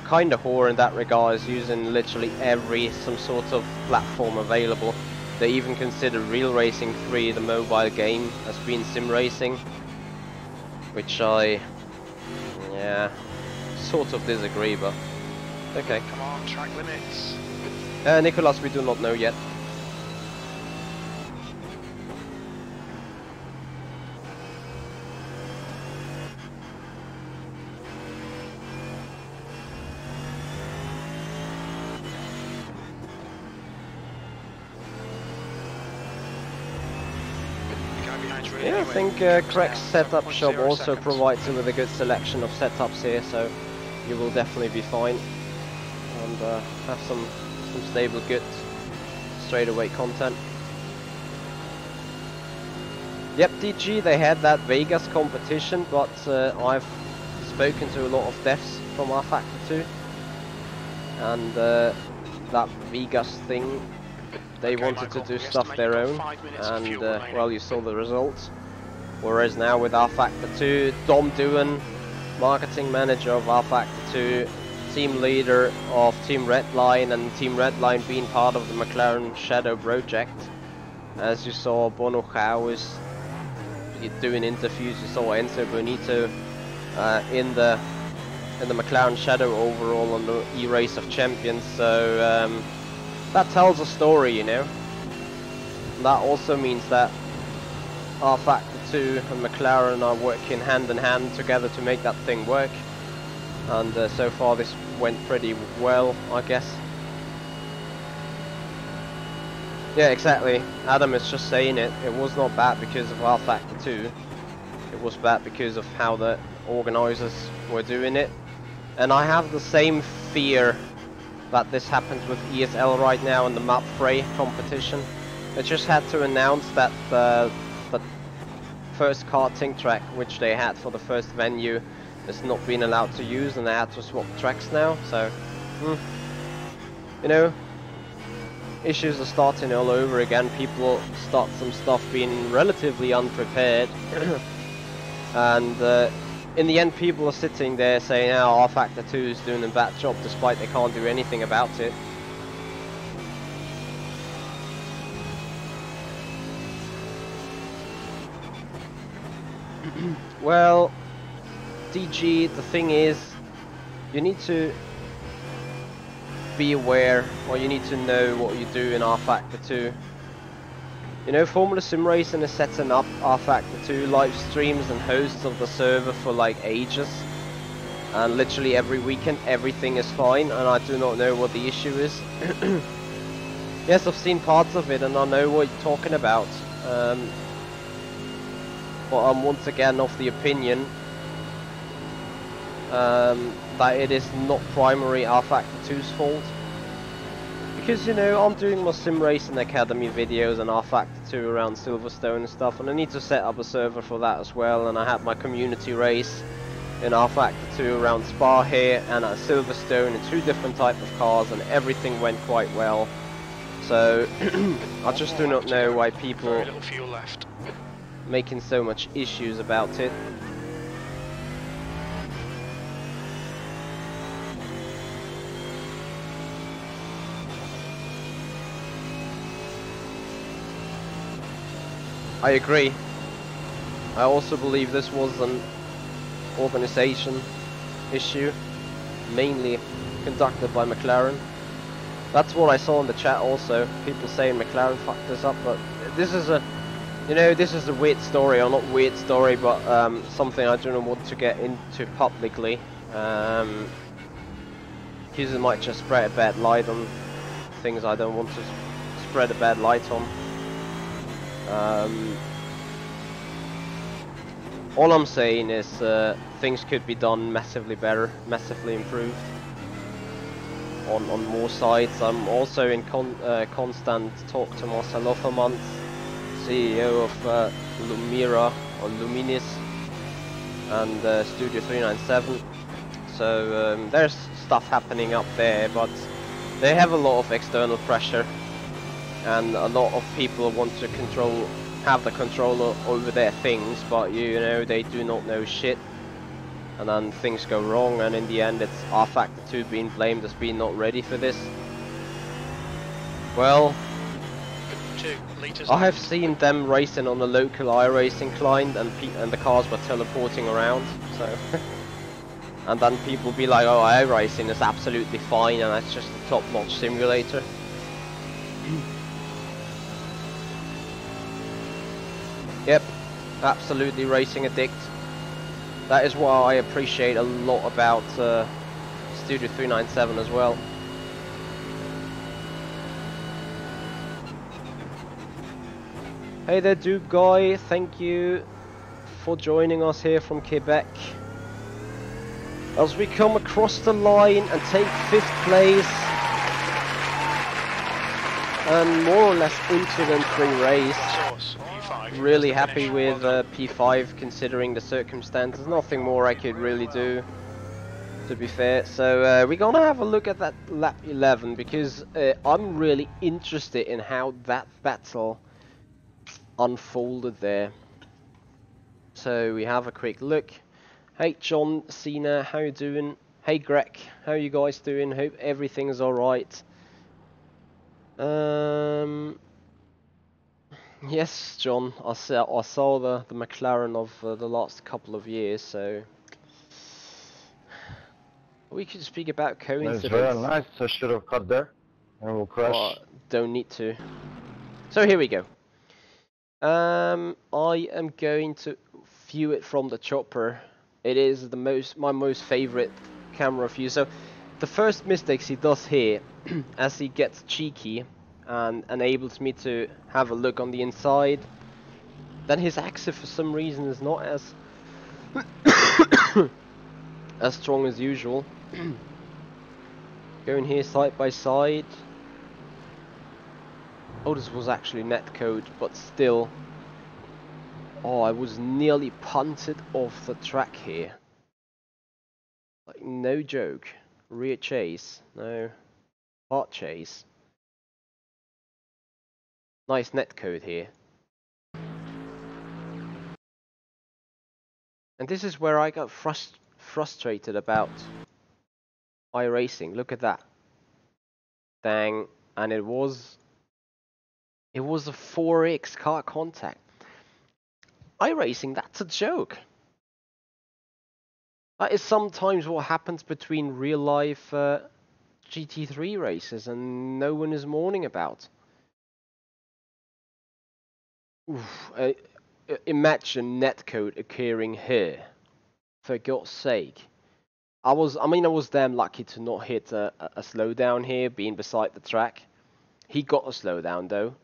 kind of whore in that regard, is using literally some sort of platform available. They even consider Real Racing 3, the mobile game, as being sim racing, which I sort of disagree, but okay. Come on, track limits. Nicholas, we do not know yet. Yeah, I think Craig's setup shop also provides you with a good selection of setups here, so you will definitely be fine and have some stable, good straightaway content. Yep, DG, they had that Vegas competition, but I've spoken to a lot of devs from R Factor 2, and that Vegas thing, they wanted to do stuff their own, and well, you saw the results. Whereas now with R Factor 2, Dom Doohan, marketing manager of R Factor 2, team leader of Team Redline, and Team Redline being part of the McLaren Shadow project. As you saw, Bono Chao is doing interviews. You saw Enzo Bonito in the McLaren Shadow overall on the E-Race of Champions. So that tells a story, you know. And that also means that R Factor 2 and McLaren are working hand in hand together to make that thing work. And so far this went pretty well, I guess. Yeah, exactly. Adam is just saying it. It was not bad because of R Factor 2. It was bad because of how the organisers were doing it. And I have the same fear that this happens with ESL right now in the map fray competition. They just had to announce that the first karting track which they had for the first venue is not being allowed to use, and they had to swap tracks now. So you know, issues are starting all over again. People start some stuff being relatively unprepared and in the end people are sitting there saying, oh, R Factor 2 is doing a bad job, despite they can't do anything about it. Well, DG, the thing is, you need to be aware, or you need to know what you do in R Factor 2. You know, Formula Sim Racing is setting up R Factor 2 live streams and hosts of the server for like ages. And literally every weekend everything is fine, and I do not know what the issue is. Yes, I've seen parts of it and I know what you're talking about. But I'm once again of the opinion that it is not primary R Factor 2's fault. Because, you know, I'm doing my Sim Racing Academy videos and R Factor 2 around Silverstone and stuff, and I need to set up a server for that as well, and I had my community race in our Factor 2 around Spa here and at Silverstone in 2 different type of cars, and everything went quite well. So I just do not know why people Very little fuel left. making so much issues about it. I agree. I also believe this was an organization issue, mainly conducted by McLaren. That's what I saw in the chat also. People saying McLaren fucked this up, but this is a, you know, this is a weird story, or not weird story, but something I don't want to get into publicly. Because it might just spread a bad light on things I don't want to spread a bad light on. All I'm saying is things could be done massively better, massively improved on more sides. I'm also in constant talk to Marcel Offermans, CEO of Lumira or Luminis and Studio 397. So there's stuff happening up there, but they have a lot of external pressure, and a lot of people want to have the control over their things, but you know, they do not know shit, and then things go wrong, and in the end it's our Factor 2 being blamed as being not ready for this. Well, 2 litres I have left. seen them racing on a local iRacing client, and the cars were teleporting around, so and then people be like, oh, iRacing is absolutely fine and that's just a top-notch simulator. Yep, absolutely racing addict. That is why I appreciate a lot about Studio 397 as well. Hey there, Duke Guy, thank you for joining us here from Quebec. As we come across the line and take 5th place, and more or less incident-free race. Source, P5. Really That's the happy finish. with Well done. P5 considering the circumstances. Nothing more I could really do, to be fair. So we're gonna have a look at that lap 11, because I'm really interested in how that battle unfolded there. So we have a quick look. Hey John Cena, how you doing? Hey Greg, how you guys doing? Hope everything's alright. Yes, John, I saw the McLaren of the last couple of years, so we could speak about That's coincidence. very nice. I should have cut there. And we'll crash. Well, don't need to. So here we go. I am going to view it from the chopper. It is my most favorite camera view. So the first mistakes he does here, as he gets cheeky and enables me to have a look on the inside, then his exit for some reason is not as as strong as usual. Going here side by side. Oh, this was actually netcode, but still. Oh, I was nearly punted off the track here. Like, no joke. Rear chase. No. Part chase. Nice netcode here. And this is where I got frustrated about iRacing. Look at that. Dang. And it was a 4x car contact. iRacing, that's a joke. That is sometimes what happens between real life GT3 races, and no one is mourning about. Oof, imagine netcode occurring here. For God's sake. I was damn lucky to not hit a slowdown here, being beside the track. He got a slowdown though.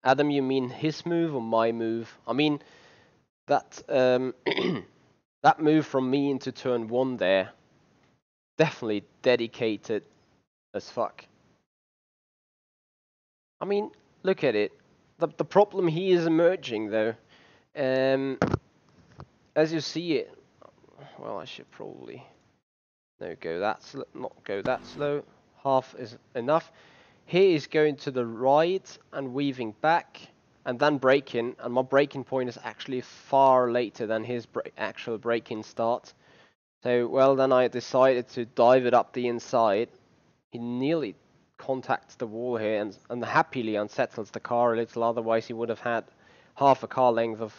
Adam, you mean his move or my move? I mean, that that move from me into turn 1 there, definitely dedicated as fuck. I mean, look at it. the problem here is emerging though. As you see it, well, I should probably not go that slow. Half is enough. He is going to the right and weaving back and then braking, and my braking point is actually far later than his actual braking start. So, well, then I decided to dive it up the inside. He nearly contacts the wall here and happily unsettles the car a little, otherwise he would have had half a car length of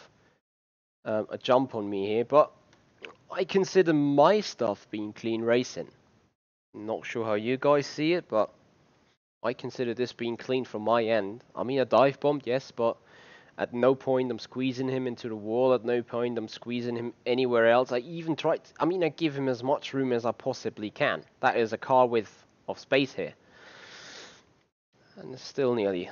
a jump on me here. But I consider my stuff being clean racing. Not sure how you guys see it, but I consider this being clean from my end. I mean, a dive bomb, yes, but at no point I'm squeezing him into the wall. At no point I'm squeezing him anywhere else. I even tried, I give him as much room as I possibly can. That is a car width of space here. And still nearly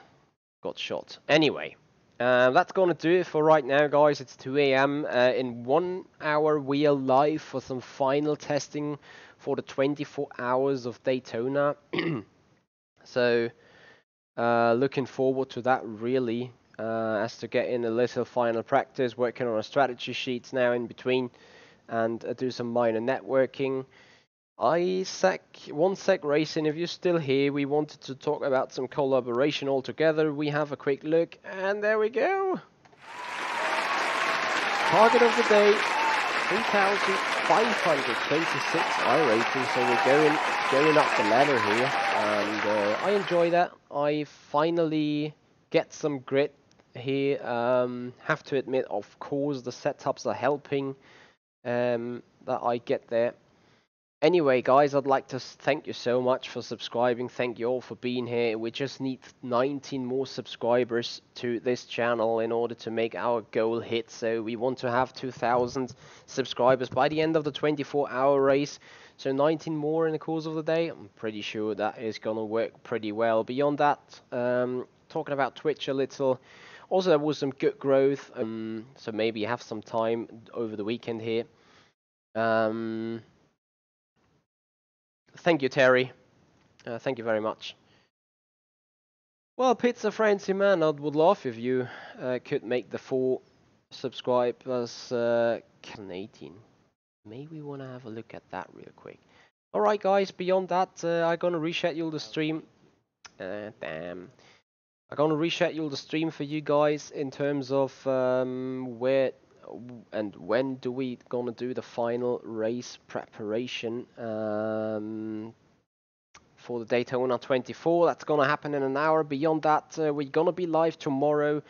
got shot. Anyway, that's going to do it for right now, guys. It's 2 AM. In 1 hour, we are live for some final testing for the 24 hours of Daytona. So, looking forward to that, really. As to get in a little final practice, working on a strategy sheets now in between, and do some minor networking. One sec racing, if you're still here, we wanted to talk about some collaboration altogether. We have a quick look, and there we go. Target of the day, 3,526 iRating, so we're going up the ladder here, and I enjoy that. I finally get some grit here. Have to admit, of course, the setups are helping that I get there. Anyway, guys, I'd like to thank you so much for subscribing. Thank you all for being here. We just need 19 more subscribers to this channel in order to make our goal hit. So we want to have 2,000 subscribers by the end of the 24-hour race. So 19 more in the course of the day. I'm pretty sure that is going to work pretty well. Beyond that, talking about Twitch a little. Also, there was some good growth. So maybe have some time over the weekend here. Thank you, Terry. Thank you very much. Well, Pizza Frenzy Man, I would love if you could make the 4 subscribers Canadian. Maybe we want to have a look at that real quick. Alright, guys, beyond that, I'm going to reschedule the stream. I'm going to reschedule the stream for you guys in terms of where and when do we gonna do the final race preparation for the Daytona 24. That's gonna happen in an hour. Beyond that, we're gonna be live tomorrow,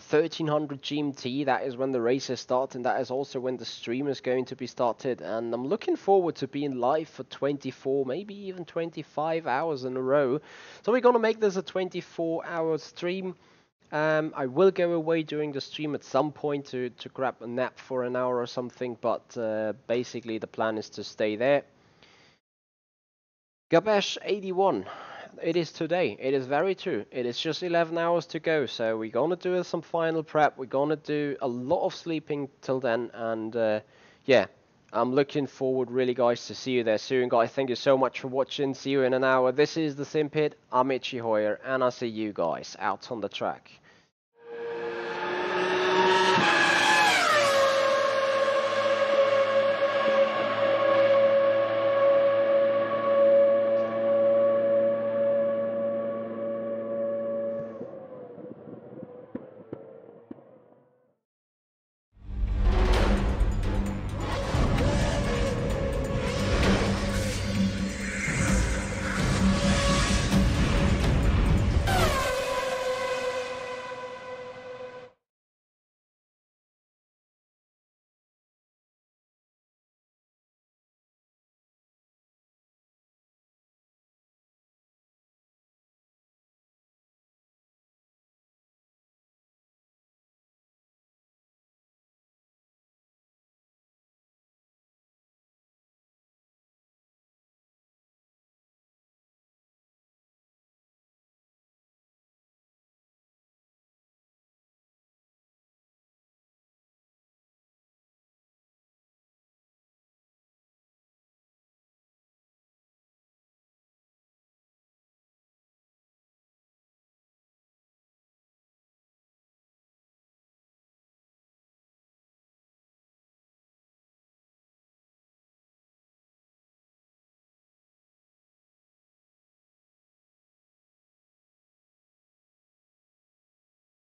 1300 GMT. That is when the race is starting. That is also when the stream is going to be started, and I'm looking forward to being live for 24, maybe even 25 hours in a row. So we're gonna make this a 24-hour stream. I will go away during the stream at some point to grab a nap for an hour or something, but basically the plan is to stay there. Gabesh 81, it is today. It is very true. It is just 11 hours to go, so we're gonna do some final prep. We're gonna do a lot of sleeping till then, and yeah, I'm looking forward really, guys, to see you there soon. Guys, thank you so much for watching. See you in an hour. This is the Simpit. I'm Itchy Hoyer, and I'll see you guys out on the track.